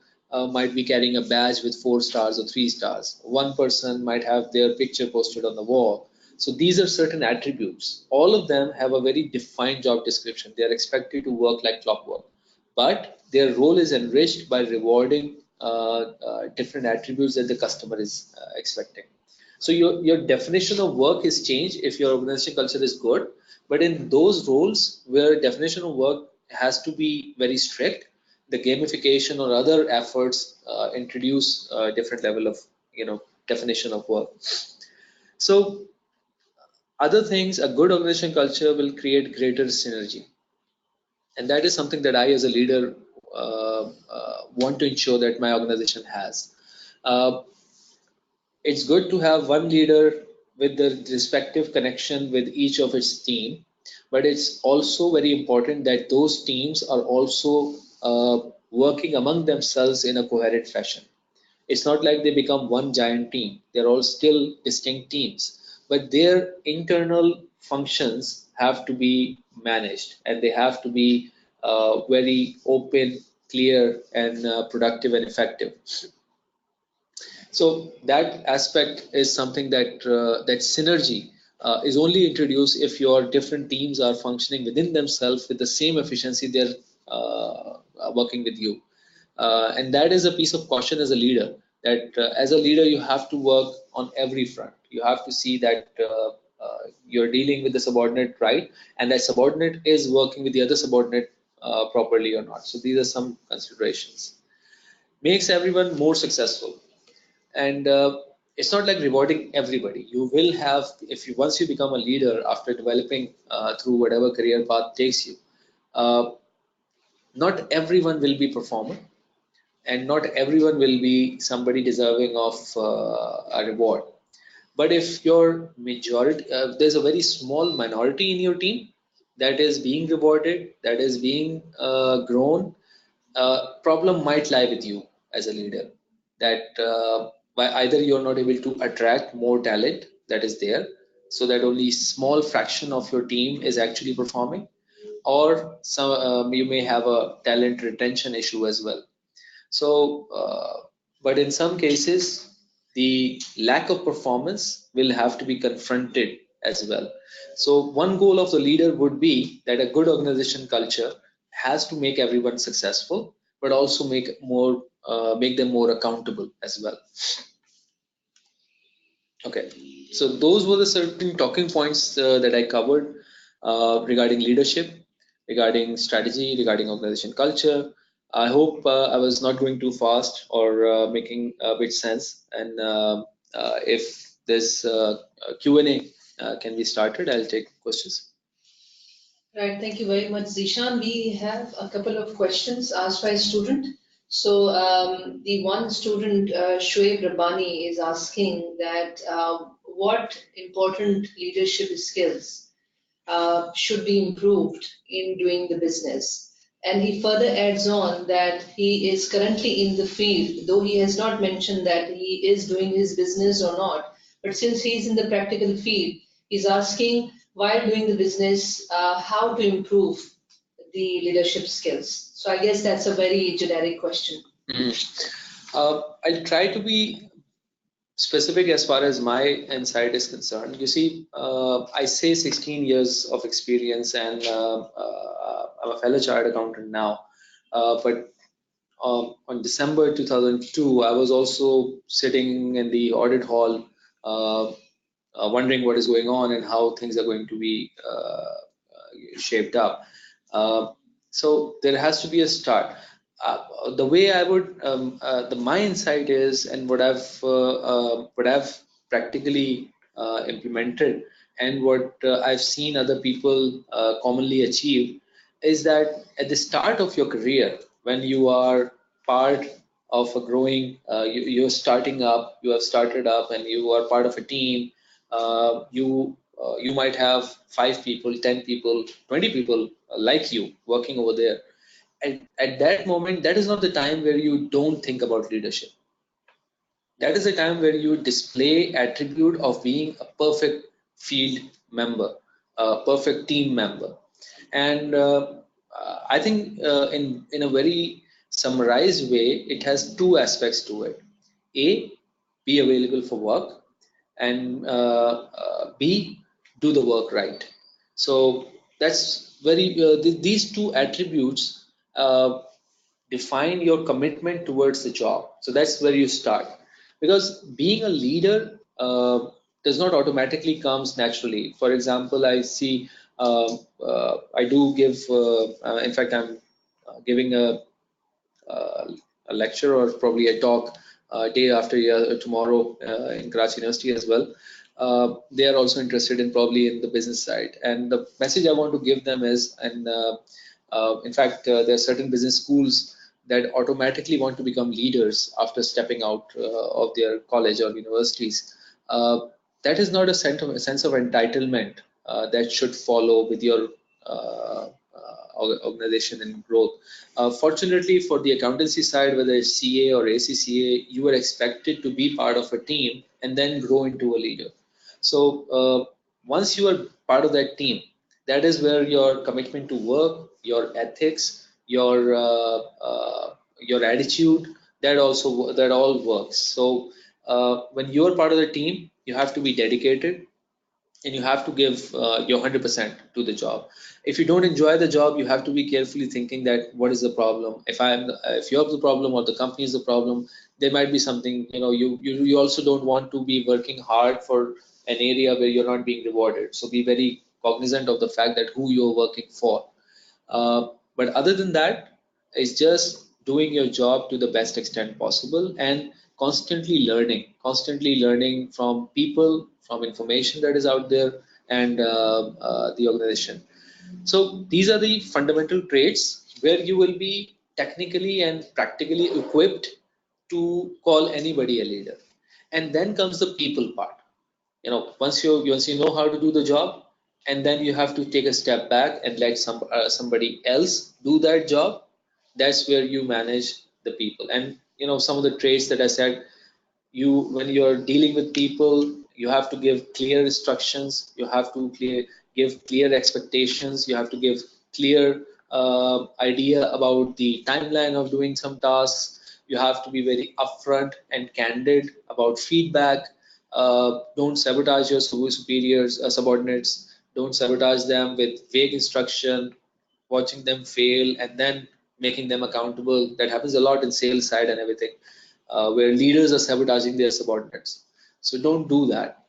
might be carrying a badge with 4 stars or 3 stars. One person might have their picture posted on the wall. So these are certain attributes. All of them have a very defined job description. They are expected to work like clockwork, but their role is enriched by rewarding different attributes that the customer is expecting. So your definition of work is changed if your organization culture is good, but in those roles where definition of work has to be very strict, the gamification or other efforts introduce a different level of definition of work. So other things, a good organization culture will create greater synergy, and that is something that I as a leader want to ensure that my organization has. Uh, it's good to have one leader with the respective connection with each of its team, but it's also very important that those teams are also working among themselves in a coherent fashion. It's not like they become one giant team. They're all still distinct teams, but their internal functions have to be managed, and they have to be very open, clear, and productive and effective. So that aspect is something that synergy is only introduced if your different teams are functioning within themselves with the same efficiency they're working with you. And that is a piece of caution as a leader, that as a leader you have to work on every front. You have to see that you're dealing with the subordinate right, and that subordinate is working with the other subordinate properly or not. So these are some considerations. Makes everyone more successful. And it's not like rewarding everybody. You will have, if you once you become a leader after developing through whatever career path takes you, uh, not everyone will be performer, and not everyone will be somebody deserving of a reward. But if your majority, there's a very small minority in your team that is being rewarded, that is being grown, problem might lie with you as a leader. That either you're not able to attract more talent that is there, so that only small fraction of your team is actually performing, or some you may have a talent retention issue as well. So, but in some cases, the lack of performance will have to be confronted as well. So, one goal of the leader would be that a good organization culture has to make everyone successful, but also make them more accountable as well. Okay, so those were the certain talking points that I covered regarding leadership, regarding strategy, regarding organization culture. I hope I was not going too fast or making a bit sense. And if this Q&A can be started, I'll take questions. Right, thank you very much, Zeeshan. We have a couple of questions asked by a student. So the one student, Shoaib Rabbani, is asking that what important leadership skills should be improved in doing the business. And he further adds on that he is currently in the field, though he has not mentioned that he is doing his business or not. But since he's in the practical field, he's asking while doing the business how to improve the leadership skills. So I guess that's a very generic question. I'll try to be specific as far as my insight is concerned. You see, I say 16 years of experience, and I'm a fellow chartered accountant now. But on December 2002, I was also sitting in the audit hall, wondering what is going on and how things are going to be shaped up. So there has to be a start. The way I would, my insight is, and what I've practically implemented, and what I've seen other people commonly achieve, is that at the start of your career, when you are part of a growing, you're starting up, you have started up, and you are part of a team. You might have 5 people, 10 people, 20 people like you working over there. And at that moment, that is not the time where you don't think about leadership. That is a time where you display attribute of being a perfect field member, a perfect team member. And I think in a very summarized way, it has two aspects to it. A, be available for work, and B, do the work right. So that's very these two attributes define your commitment towards the job. So that's where you start, because being a leader does not automatically comes naturally. For example, I see I do give in fact I'm giving a lecture or probably a talk day after tomorrow in Karachi University as well. They are also interested in probably in the business side, and the message I want to give them is, and in fact there are certain business schools that automatically want to become leaders after stepping out of their college or universities. That is not a sense of entitlement that should follow with your organization and growth. Fortunately, for the accountancy side, whether it's CA or ACCA, you are expected to be part of a team and then grow into a leader. So once you are part of that team, that is where your commitment to work, your ethics, your attitude, that all works. So when you are part of the team, you have to be dedicated, and you have to give your 100% to the job. If you don't enjoy the job, you have to be carefully thinking that what is the problem. If you're the problem or the company is the problem, there might be something. You also don't want to be working hard for an area where you're not being rewarded. So be very cognizant of the fact that who you're working for. But other than that, it's just doing your job to the best extent possible, and constantly learning from people, from information that is out there, and the organization. So these are the fundamental traits where you will be technically and practically equipped to call anybody a leader. And then comes the people part. Once you know how to do the job, and then you have to take a step back and let somebody else do that job. That's where you manage the people. And some of the traits that I said, when you're dealing with people, you have to give clear instructions, you have to give clear expectations, you have to give clear idea about the timeline of doing some tasks, you have to be very upfront and candid about feedback. Don't sabotage your superiors, subordinates, don't sabotage them with vague instruction, watching them fail and then making them accountable. That happens a lot in sales side and everything, where leaders are sabotaging their subordinates. So don't do that.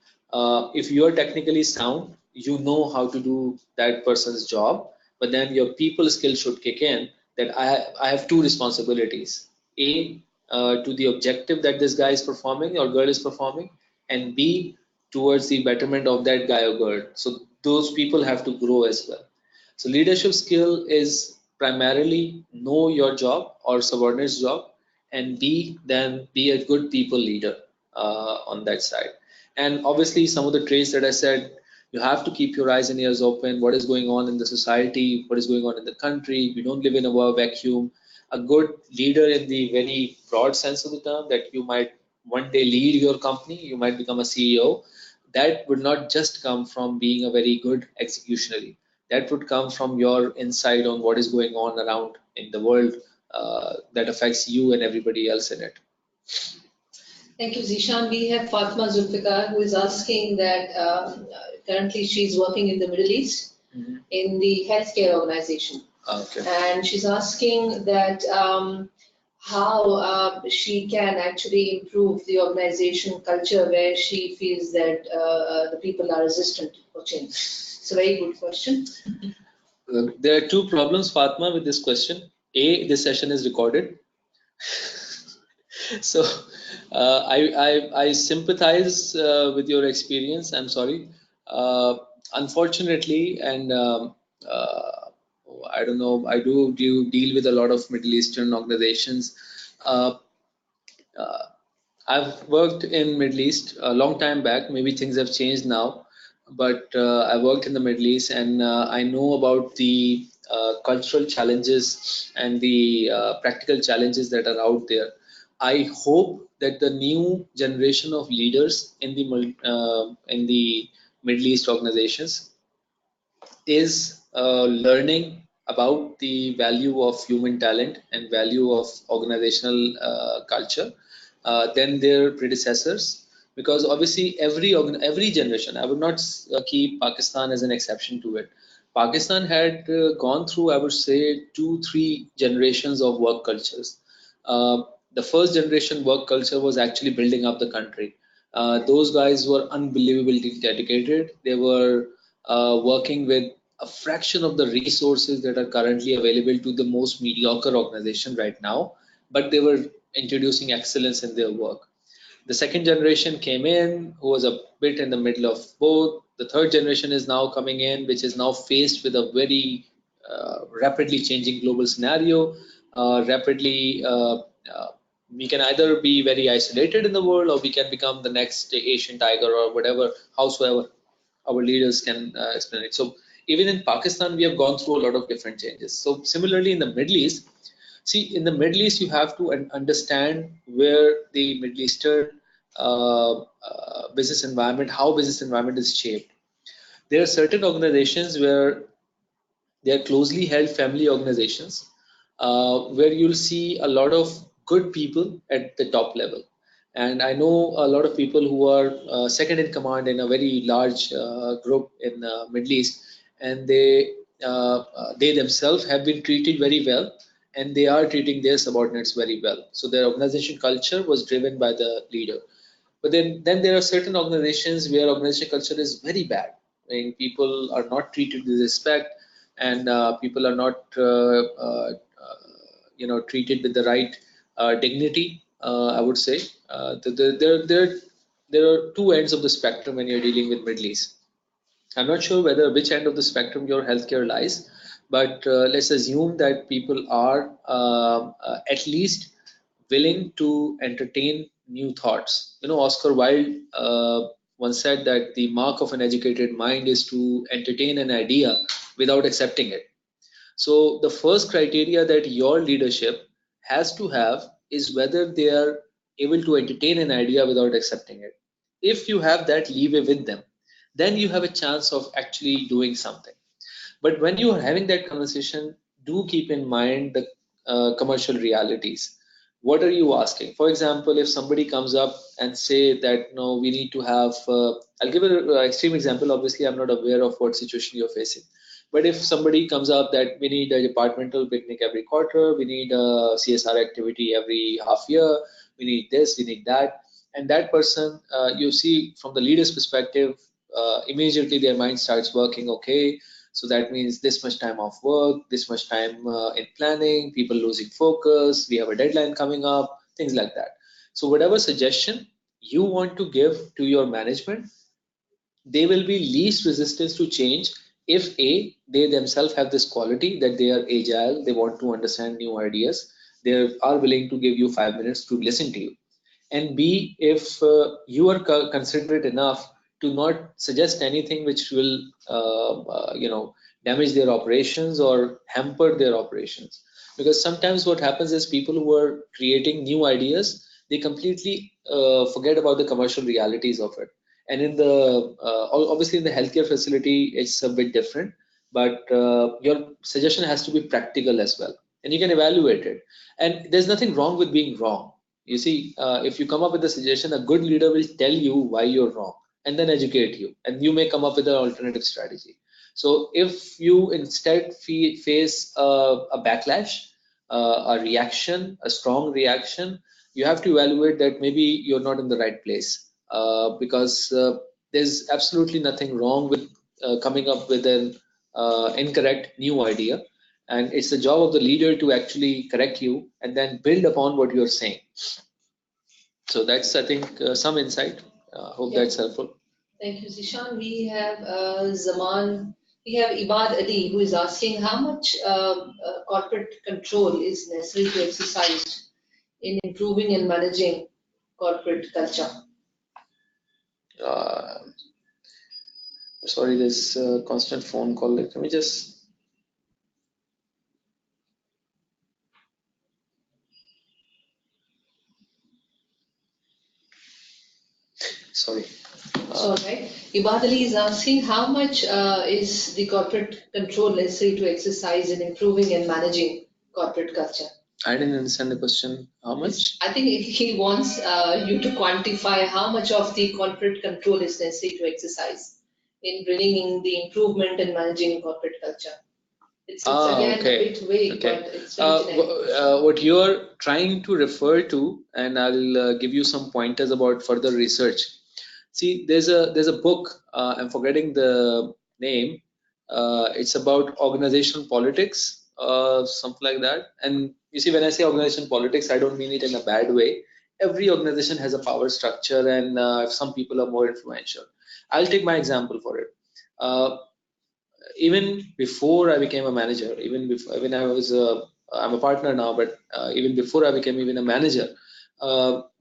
If you are technically sound, you know how to do that person's job, but then your people skill should kick in. That I have two responsibilities: A, to the objective that this guy is performing or girl is performing, and B, towards the betterment of that guy or girl. So those people have to grow as well. So leadership skill is primarily know your job or subordinate's job, and B, then be a good people leader on that side. And obviously, some of the traits that I said, you have to keep your eyes and ears open. What is going on in the society? What is going on in the country? We don't live in a vacuum. A good leader, in the very broad sense of the term, that you might one day lead your company, you might become a CEO. That would not just come from being a very good executionary. That would come from your insight on what is going on around in the world that affects you and everybody else in it. Thank you, Zeeshan. We have Fatma Zulfikar, who is asking that currently she's working in the Middle East in the healthcare organization. Okay. And she's asking that how she can actually improve the organization culture where she feels that the people are resistant for change. It's a very good question. There are two problems, Fatma, with this question. A, this session is recorded. So I sympathize with your experience. I'm sorry. Unfortunately, and I don't know, I do deal with a lot of Middle Eastern organizations. Uh, uh, I've worked in Middle East a long time back. Maybe things have changed now, but I worked in the Middle East, and I know about the cultural challenges and the practical challenges that are out there. I hope that the new generation of leaders in the Middle East organizations is learning about the value of human talent and value of organizational culture than their predecessors, because obviously every generation, I would not keep Pakistan as an exception to it. Pakistan had gone through, I would say, 2-3 generations of work cultures. The first generation work culture was actually building up the country. Those guys were unbelievably dedicated. They were working with a fraction of the resources that are currently available to the most mediocre organization right now, but they were introducing excellence in their work. The second generation came in, who was a bit in the middle of both. The third generation is now coming in, which is now faced with a very rapidly changing global scenario. Rapidly, we can either be very isolated in the world, or we can become the next Asian tiger, or whatever, howsoever our leaders can explain it. So even in Pakistan, we have gone through a lot of different changes. So similarly in the Middle East, see, in the Middle East, you have to understand where the Middle Eastern business environment, how business environment is shaped. There are certain organizations where they are closely held family organizations, where you'll see a lot of good people at the top level. And I know a lot of people who are second in command in a very large group in the Middle East, and they themselves have been treated very well, and they are treating their subordinates very well. So their organization culture was driven by the leader. But then there are certain organizations where organization culture is very bad. I mean, people are not treated with respect, and people are not treated with the right dignity. I would say there are two ends of the spectrum when you're dealing with Middle East. I'm not sure whether which end of the spectrum your healthcare lies, but let's assume that people are at least willing to entertain new thoughts. You know, Oscar Wilde once said that the mark of an educated mind is to entertain an idea without accepting it. So the first criteria that your leadership has to have is whether they are able to entertain an idea without accepting it. If you have that leeway with them, then you have a chance of actually doing something. But when you are having that conversation, do keep in mind the commercial realities. What are you asking? For example, if somebody comes up and say that no, we need to have, I'll give an extreme example. Obviously, I'm not aware of what situation you're facing. But if somebody comes up that we need a departmental picnic every quarter, we need a CSR activity every half year, we need this, we need that, and that person, you see from the leader's perspective, immediately their mind starts working. Okay, so that means this much time off work, this much time in planning, people losing focus, we have a deadline coming up, things like that. So whatever suggestion you want to give to your management, they will be least resistance to change if A, they themselves have this quality that they are agile, they want to understand new ideas, they are willing to give you 5 minutes to listen to you. And B, if you are considerate enough to not suggest anything which will damage their operations or hamper their operations. Because sometimes what happens is people who are creating new ideas, they completely forget about the commercial realities of it. And in the obviously in the healthcare facility, it's a bit different, but your suggestion has to be practical as well, and you can evaluate it. And there's nothing wrong with being wrong. You see, if you come up with a suggestion, a good leader will tell you why you're wrong and then educate you, and you may come up with an alternative strategy. So if you instead face a backlash, a reaction, a strong reaction, you have to evaluate that maybe you're not in the right place, because there's absolutely nothing wrong with coming up with an incorrect new idea, and it's the job of the leader to actually correct you and then build upon what you're saying. So that's, I think, some insight. Hope Yeah. that's helpful. Thank you, Zeeshan. We have we have Ibad Ali, who is asking how much corporate control is necessary to exercise in improving and managing corporate culture. Uh, Sorry, there's a constant phone call. Let me just. Sorry. So, right, Ibad Ali is asking how much is the corporate control necessary to exercise in improving and managing corporate culture? I didn't understand the question. How much? I think he wants you to quantify how much of the corporate control is necessary to exercise in bringing the improvement and managing corporate culture. It's again Okay. a bit vague, Okay. but it's very generic. What you're trying to refer to, and I'll give you some pointers about further research. See, there's a book. I'm forgetting the name. It's about organizational politics, something like that. And you see, when I say organizational politics, I don't mean it in a bad way. Every organization has a power structure, and some people are more influential. I'll take my example for it. Uh, Even before I became a manager, even before when I was I'm a partner now, but even before I became even a manager,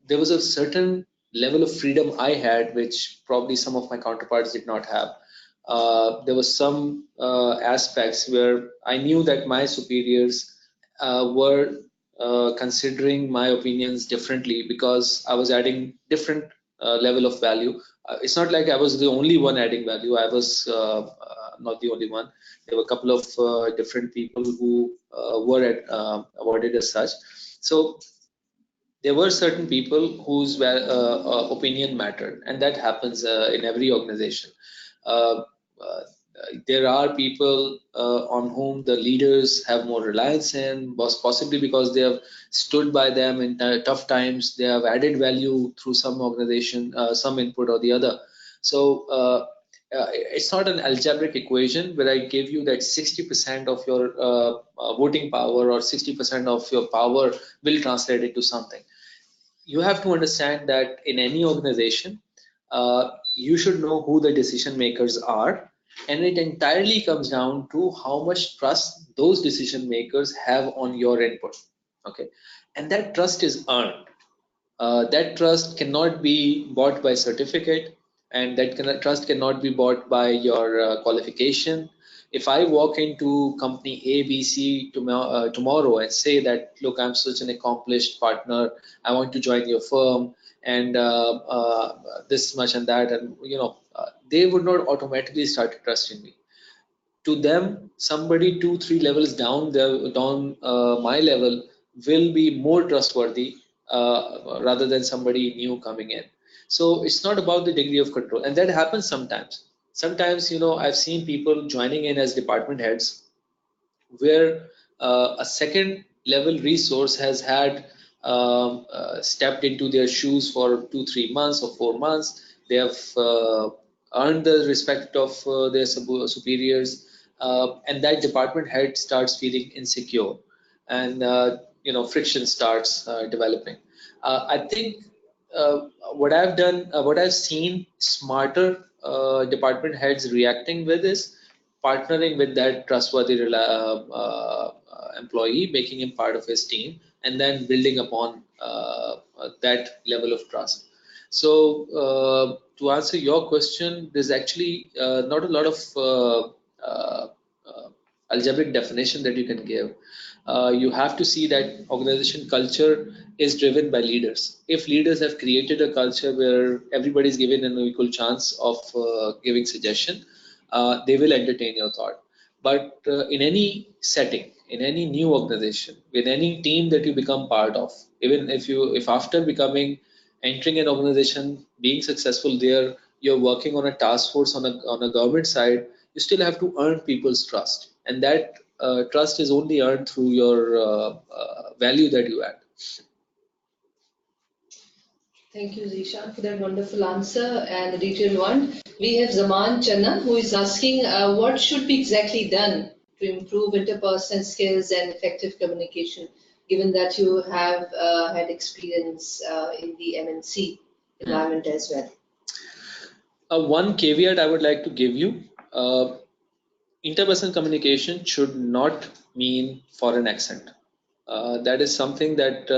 there was a certain level of freedom I had, which probably some of my counterparts did not have. There was some aspects where I knew that my superiors were considering my opinions differently because I was adding different level of value. It's not like I was the only one adding value. I was not the only one. There were a couple of different people who were awarded as such. So there were certain people whose opinion mattered, and that happens in every organization. Uh, uh, there are people on whom the leaders have more reliance in, possibly because they have stood by them in tough times. They have added value through some organization, some input or the other. So it's not an algebraic equation where I give you that 60% of your voting power or 60% of your power will translate into something. You have to understand that in any organization, you should know who the decision makers are, and it entirely comes down to how much trust those decision makers have on your input. Okay, and that trust is earned. That trust cannot be bought by certificate, and that trust cannot be bought by your qualification. If I walk into company A, B, C tomorrow and say that, look, I'm such an accomplished partner, I want to join your firm, and this much and that, and they would not automatically start trusting me. To them, somebody 2 3 levels down my level will be more trustworthy rather than somebody new coming in. So it's not about the degree of control, and that happens sometimes. Sometimes, I've seen people joining in as department heads where a second level resource has had stepped into their shoes for 2 3 months or 4 months. They have earned the respect of their superiors, and that department head starts feeling insecure, and friction starts developing. I think what I've seen smarter department heads reacting with is partnering with that trustworthy employee, making him part of his team, and then building upon that level of trust. So, to answer your question, there's actually not a lot of algebraic definition that you can give. You have to see that organization culture is driven by leaders. If leaders have created a culture where everybody is given an equal chance of giving suggestion, they will entertain your thought. But in any setting, in any new organization, with any team that you become part of, even if after entering an organization, being successful there, you're working on a task force on a government side, you still have to earn people's trust, and that trust is only earned through your value that you add. Thank you, Zeeshan, for that wonderful answer and the detailed one. We have Zaman Channa, who is asking what should be exactly done to improve interpersonal skills and effective communication, given that you have had experience in the MNC environment as well. One caveat I would like to give you, interpersonal communication should not mean foreign accent. That is something that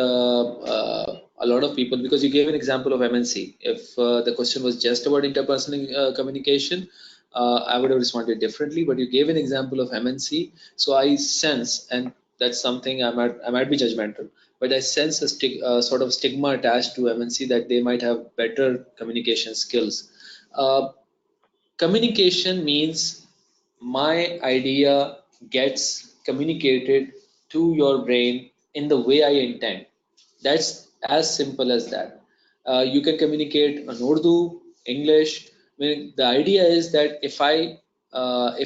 a lot of people, because you gave an example of MNC. If the question was just about interpersonal communication, I would have responded differently. But you gave an example of MNC, so I sense, and that's something I might be judgmental, but I sense a sort of stigma attached to MNC that they might have better communication skills. Communication means my idea gets communicated to your brain in the way I intend. That's as simple as that. You can communicate in Urdu, English. I mean, the idea is that if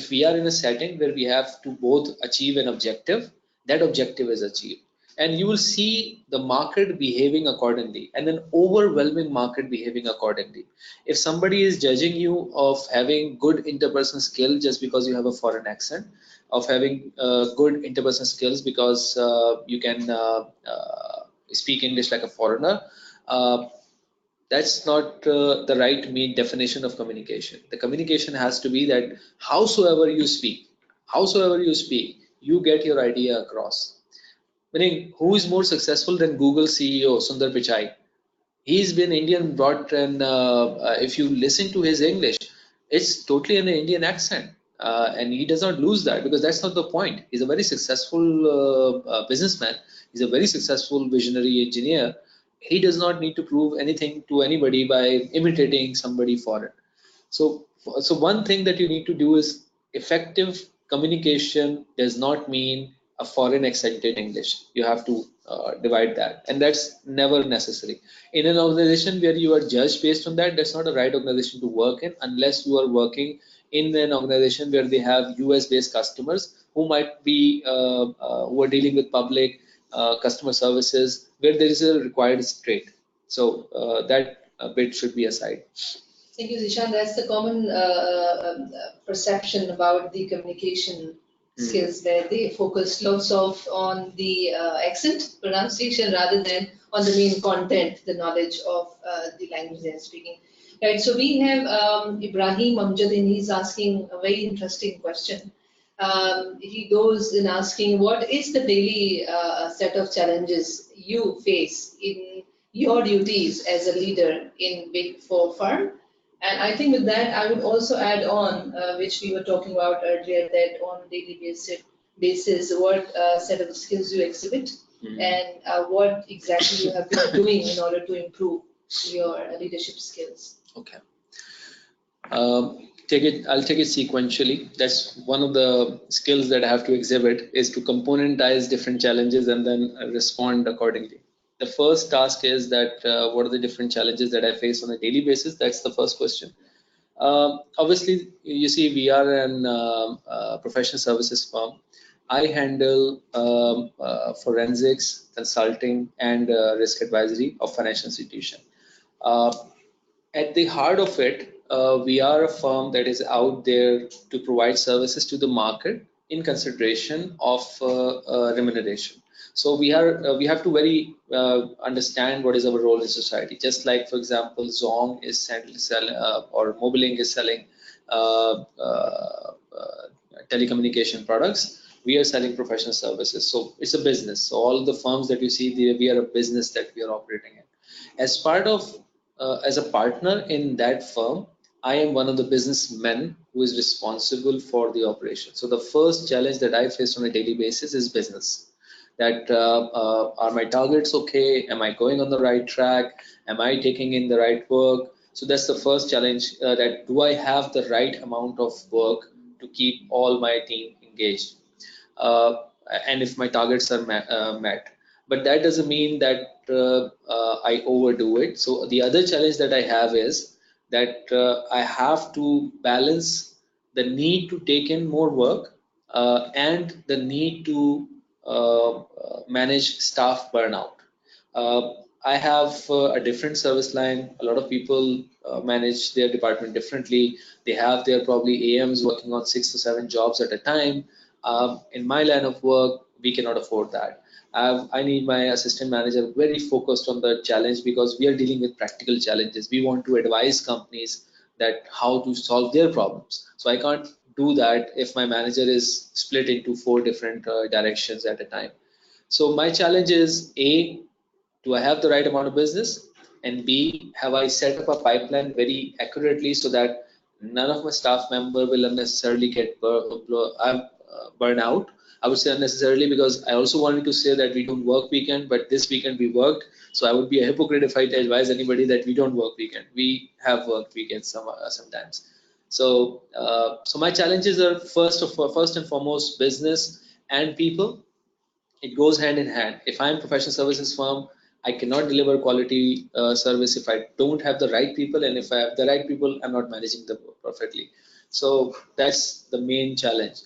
we are in a setting where we have to both achieve an objective, that objective is achieved, and you will see the market behaving accordingly, and an overwhelming market behaving accordingly. If somebody is judging you of having good interpersonal skill just because you have a foreign accent, of having good interpersonal skills because you can speak English like a foreigner, that's not the right mean definition of communication. The communication has to be that howsoever you speak, you get your idea across. Meaning, who is more successful than Google CEO Sundar Pichai? He's been Indian brought, and if you listen to his English, it's totally an Indian accent, and he does not lose that because that's not the point. He's a very successful businessman. He's a very successful visionary engineer. He does not need to prove anything to anybody by imitating somebody foreign. So one thing that you need to do is effective communication does not mean a foreign accented English. You have to divide that, and that's never necessary. In an organization where you are judged based on that, that's not a right organization to work in unless you are working in an organization where they have US based customers who might be who are dealing with public customer services where there is a required trait. So that bit should be aside. Thank you, Zeeshan. That's the common perception about the communication skills, where they focus lots of on the accent pronunciation rather than on the main content, the knowledge of the language they're speaking. Right. So we have Ibrahim Amjadin. He's asking a very interesting question. He goes in asking, what is the daily set of challenges you face in your duties as a leader in Big Four firm? And I think with that, I would also add on, which we were talking about earlier, that on a daily basis, what set of skills you exhibit and what exactly you have been doing in order to improve your leadership skills. Okay. I'll take it sequentially. That's one of the skills that I have to exhibit, is to componentize different challenges and then respond accordingly. The first task is that what are the different challenges that I face on a daily basis? That's the first question. Obviously, you see, we are an professional services firm. I handle forensics, consulting, and risk advisory of financial institution. Uh, at the heart of it, we are a firm that is out there to provide services to the market in consideration of remuneration. So we have to very understand what is our role in society. Just like, for example, Zong is or Mobiling is selling telecommunication products. We are selling professional services. So it's a business. So all the firms that you see, we are a business that we are operating in. As part of as a partner in that firm, I am one of the businessmen who is responsible for the operation. So the first challenge that I face on a daily basis is business. That are my targets okay? Am I going on the right track? Am I taking in the right work? So that's the first challenge. That do I have the right amount of work to keep all my team engaged? Uh, and if my targets are met. But that doesn't mean that I overdo it. So the other challenge that I have is that I have to balance the need to take in more work and the need to manage staff burnout. I have a different service line. A lot of people manage their department differently. They have their probably AMs working on 6 to 7 jobs at a time. In my line of work, we cannot afford that. I need my assistant manager very focused on the challenge, because we are dealing with practical challenges. We want to advise companies that how to solve their problems. So I can't do that if my manager is split into 4 different directions at a time. So my challenge is A, do I have the right amount of business? And B, have I set up a pipeline very accurately so that none of my staff member will unnecessarily get burn out? I would say unnecessarily, because I also wanted to say that we don't work weekend, but this weekend we worked. So I would be a hypocrite if I advise anybody that we don't work weekend. We have worked weekends sometimes. So my challenges are first and foremost business and people. It goes hand in hand. If I'm professional services firm, I cannot deliver quality service if I don't have the right people, and if I have the right people, I'm not managing them perfectly. So that's the main challenge.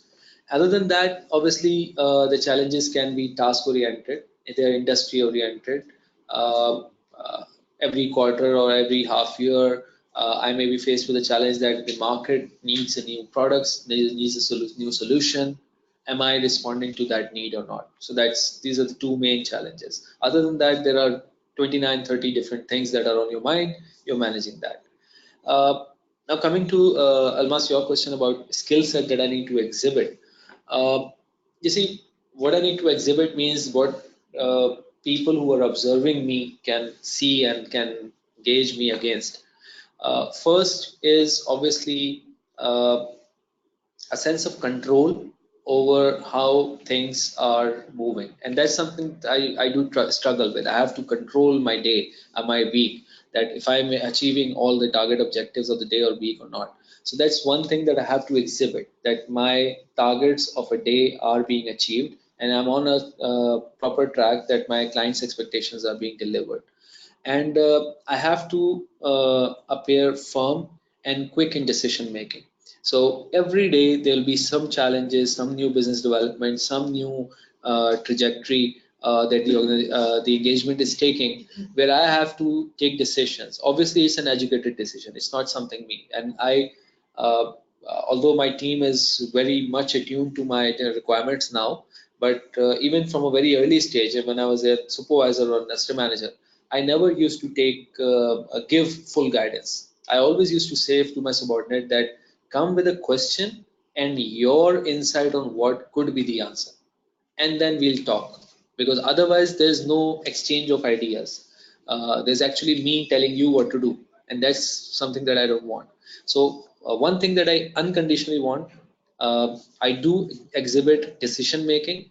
Other than that, obviously, the challenges can be task oriented, they're industry oriented. uh, uh, every quarter or every half year, I may be faced with a challenge that the market needs a new products, needs a new solution. Am I responding to that need or not? So these are the 2 main challenges. Other than that, there are 29, 30 different things that are on your mind. You're managing that. Uh, Now coming to Almas, your question about skill set that I need to exhibit. Uh, you see, what I need to exhibit means what people who are observing me can see and can gauge me against. First is obviously a sense of control over how things are moving, and that's something I do struggle with. I have to control my day and my week, that if I'm achieving all the target objectives of the day or week or not. So that's one thing that I have to exhibit, that my targets of a day are being achieved and I'm on a proper track, that my clients' expectations are being delivered. And I have to appear firm and quick in decision making. So every day there'll be some challenges, some new business development, some new trajectory that the engagement is taking, where I have to take decisions. Obviously, it's an educated decision. It's not something me. And although my team is very much attuned to my requirements now, but even from a very early stage, when I was a supervisor or an assistant manager, I never used to give full guidance. I always used to say to my subordinate that come with a question and your insight on what could be the answer, and then we'll talk. Because otherwise, there's no exchange of ideas. There's actually me telling you what to do, and that's something that I don't want. So one thing that I unconditionally want, I do exhibit decision making,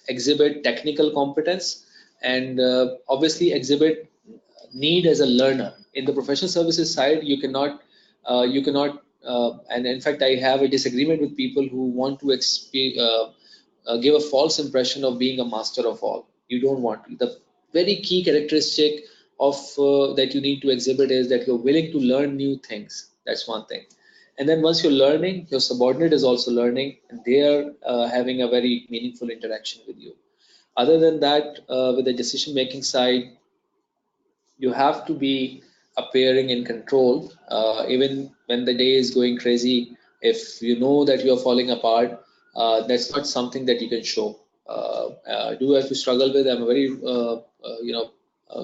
exhibit technical competence, and obviously exhibit need as a learner. In the professional services side, and in fact, I have a disagreement with people who want to give a false impression of being a master of all. You don't want to. The very key characteristic of that you need to exhibit is that you're willing to learn new things. That's one thing. And then once you're learning, your subordinate is also learning, and they are having a very meaningful interaction with you. Other than that, with the decision making side, you have to be appearing in control, even when the day is going crazy. If you know that you're falling apart, that's not something that you can show. Do you have to struggle with? I'm very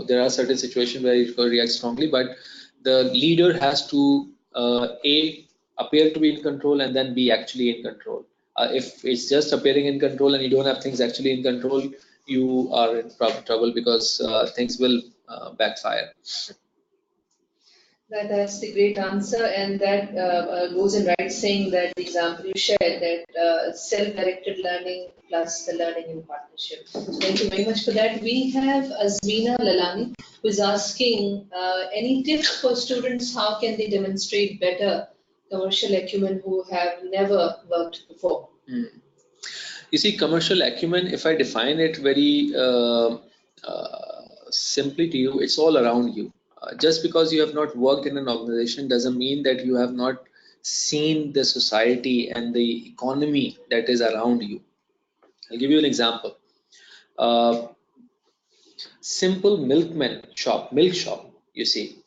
there are certain situations where you react strongly, but the leader has to a appear to be in control and then be actually in control. If it's just appearing in control and you don't have things actually in control, you are in trouble, because things will backfire. That's the great answer, and that goes in right saying that the example you shared, that self-directed learning plus the learning in partnership. So thank you very much for that. We have Azmeena Lalani who is asking any tips for students, how can they demonstrate better commercial acumen who have never worked before? You see, commercial acumen, if I define it very simply to you, it's all around you. Just because you have not worked in an organization doesn't mean that you have not seen the society and the economy that is around you. I'll give you an example. Simple milk shop, you see.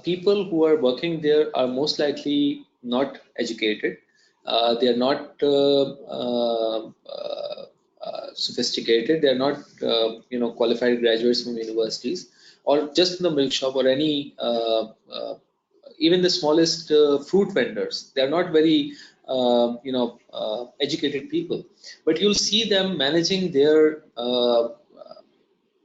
People who are working there are most likely not educated. They are not sophisticated. They are not qualified graduates from universities, or just in the milk shop, or any even the smallest fruit vendors. They are not very educated people, but you'll see them managing their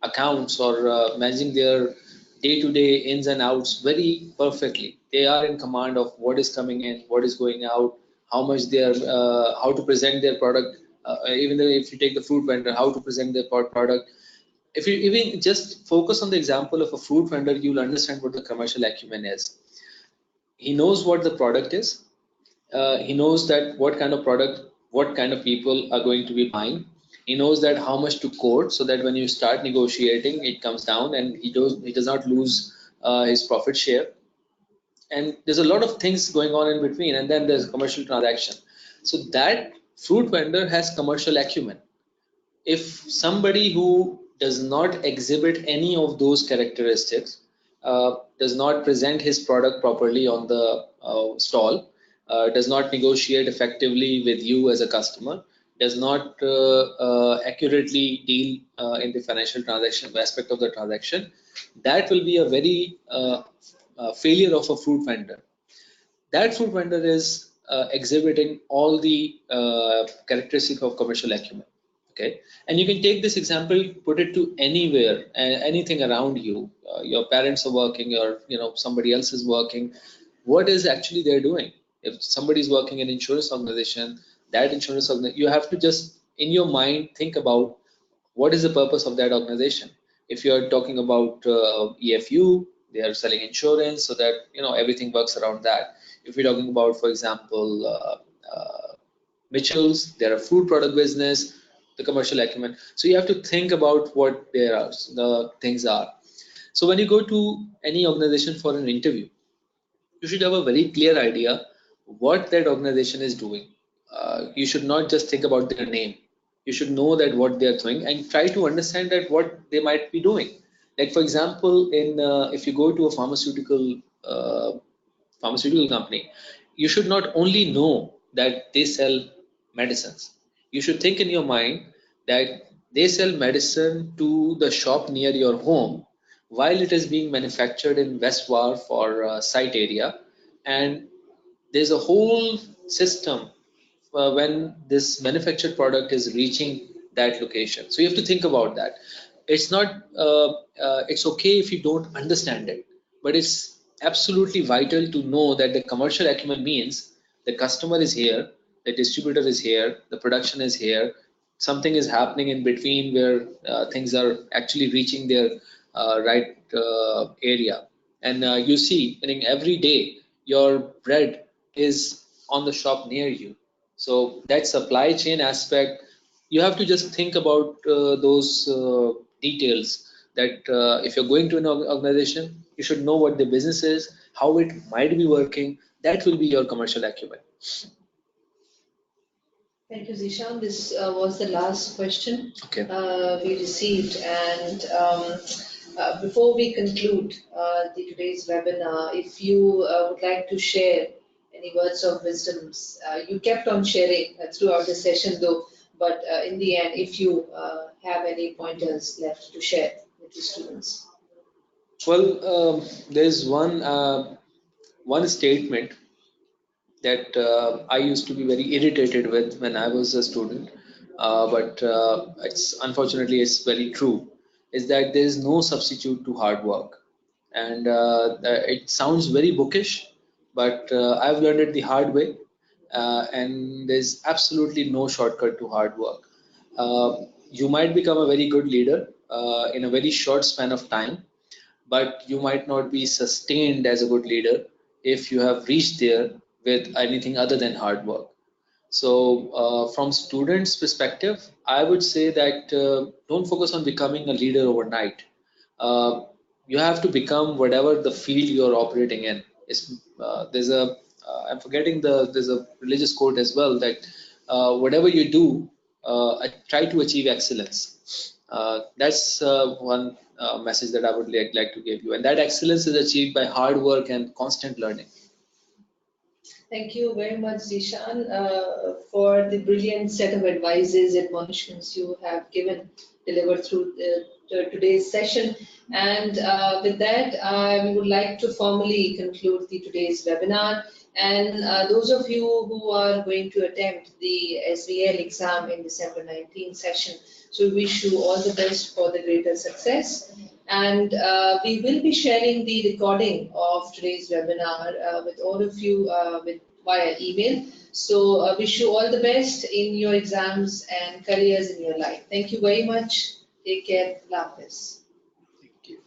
accounts, or managing their day-to-day ins and outs very perfectly. They are in command of what is coming in, what is going out, how much they are, how to present their product. Even though if you take the fruit vendor, how to present their product. If you even just focus on the example of a fruit vendor, you'll understand what the commercial acumen is. He knows what the product is. He knows that what kind of product, what kind of people are going to be buying. He knows that how much to quote, so that when you start negotiating, it comes down and he does not lose his profit share. And there's a lot of things going on in between, and then there's commercial transaction. So that fruit vendor has commercial acumen. If somebody who does not exhibit any of those characteristics, does not present his product properly on the stall, does not negotiate effectively with you as a customer, does not accurately deal in the financial transaction aspect of the transaction, that will be a very failure of a fruit vendor. That fruit vendor is exhibiting all the characteristics of commercial acumen. Okay, and you can take this example, put it to anywhere, anything around you. Your parents are working, or somebody else is working. What is actually they're doing? If somebody is working in an insurance organization, that insurance organization, you have to just in your mind think about what is the purpose of that organization. If you're talking about EFU, they are selling insurance, so that everything works around that. If you're talking about, for example, Mitchell's, they're a food product business, the commercial acumen. So you have to think about what the things are. So when you go to any organization for an interview, you should have a very clear idea what that organization is doing. You should not just think about their name. You should know that what they are doing, and try to understand that what they might be doing. Like for example, in if you go to a pharmaceutical company, you should not only know that they sell medicines. You should think in your mind that they sell medicine to the shop near your home, while it is being manufactured in West Wharf or site area, and there's a whole system when this manufactured product is reaching that location. So you have to think about that. It's not it's okay if you don't understand it, but it's absolutely vital to know that the commercial acumen means the customer is here, the distributor is here, the production is here, something is happening in between where things are actually reaching their right area. And you see, I think every day your bread is on the shop near you. So that supply chain aspect, you have to just think about those details that if you're going to an organization, you should know what the business is, how it might be working. That will be your commercial acumen. Thank you, Zeeshan. This was the last question Okay. we received. And before we conclude today's webinar, if you would like to share any words of wisdoms, you kept on sharing throughout the session though, but in the end, if you have any pointers left to share with the students. Well, there's one statement that I used to be very irritated with when I was a student, but it's unfortunately it's very true. Is that there is no substitute to hard work, and it sounds very bookish, but I've learned it the hard way, and there's absolutely no shortcut to hard work. You might become a very good leader in a very short span of time, but you might not be sustained as a good leader if you have reached there with anything other than hard work. So, from students' perspective, I would say that don't focus on becoming a leader overnight. Uh, you have to become whatever the field you're operating in. There's a I'm forgetting there's a religious quote as well that whatever you do, try to achieve excellence. That's one message that I would like to give you, and that excellence is achieved by hard work and constant learning. Thank you very much, Zeeshan, for the brilliant set of advices, admonishments you have delivered through today's session. And with that, we would like to formally conclude today's webinar. And those of you who are going to attempt the SVL exam in December 19 session, so we wish you all the best for the greater success. And we will be sharing the recording of today's webinar with all of you via email. So wish you all the best in your exams and careers in your life. Thank you very much. Take care. Allah Hafiz. Thank you.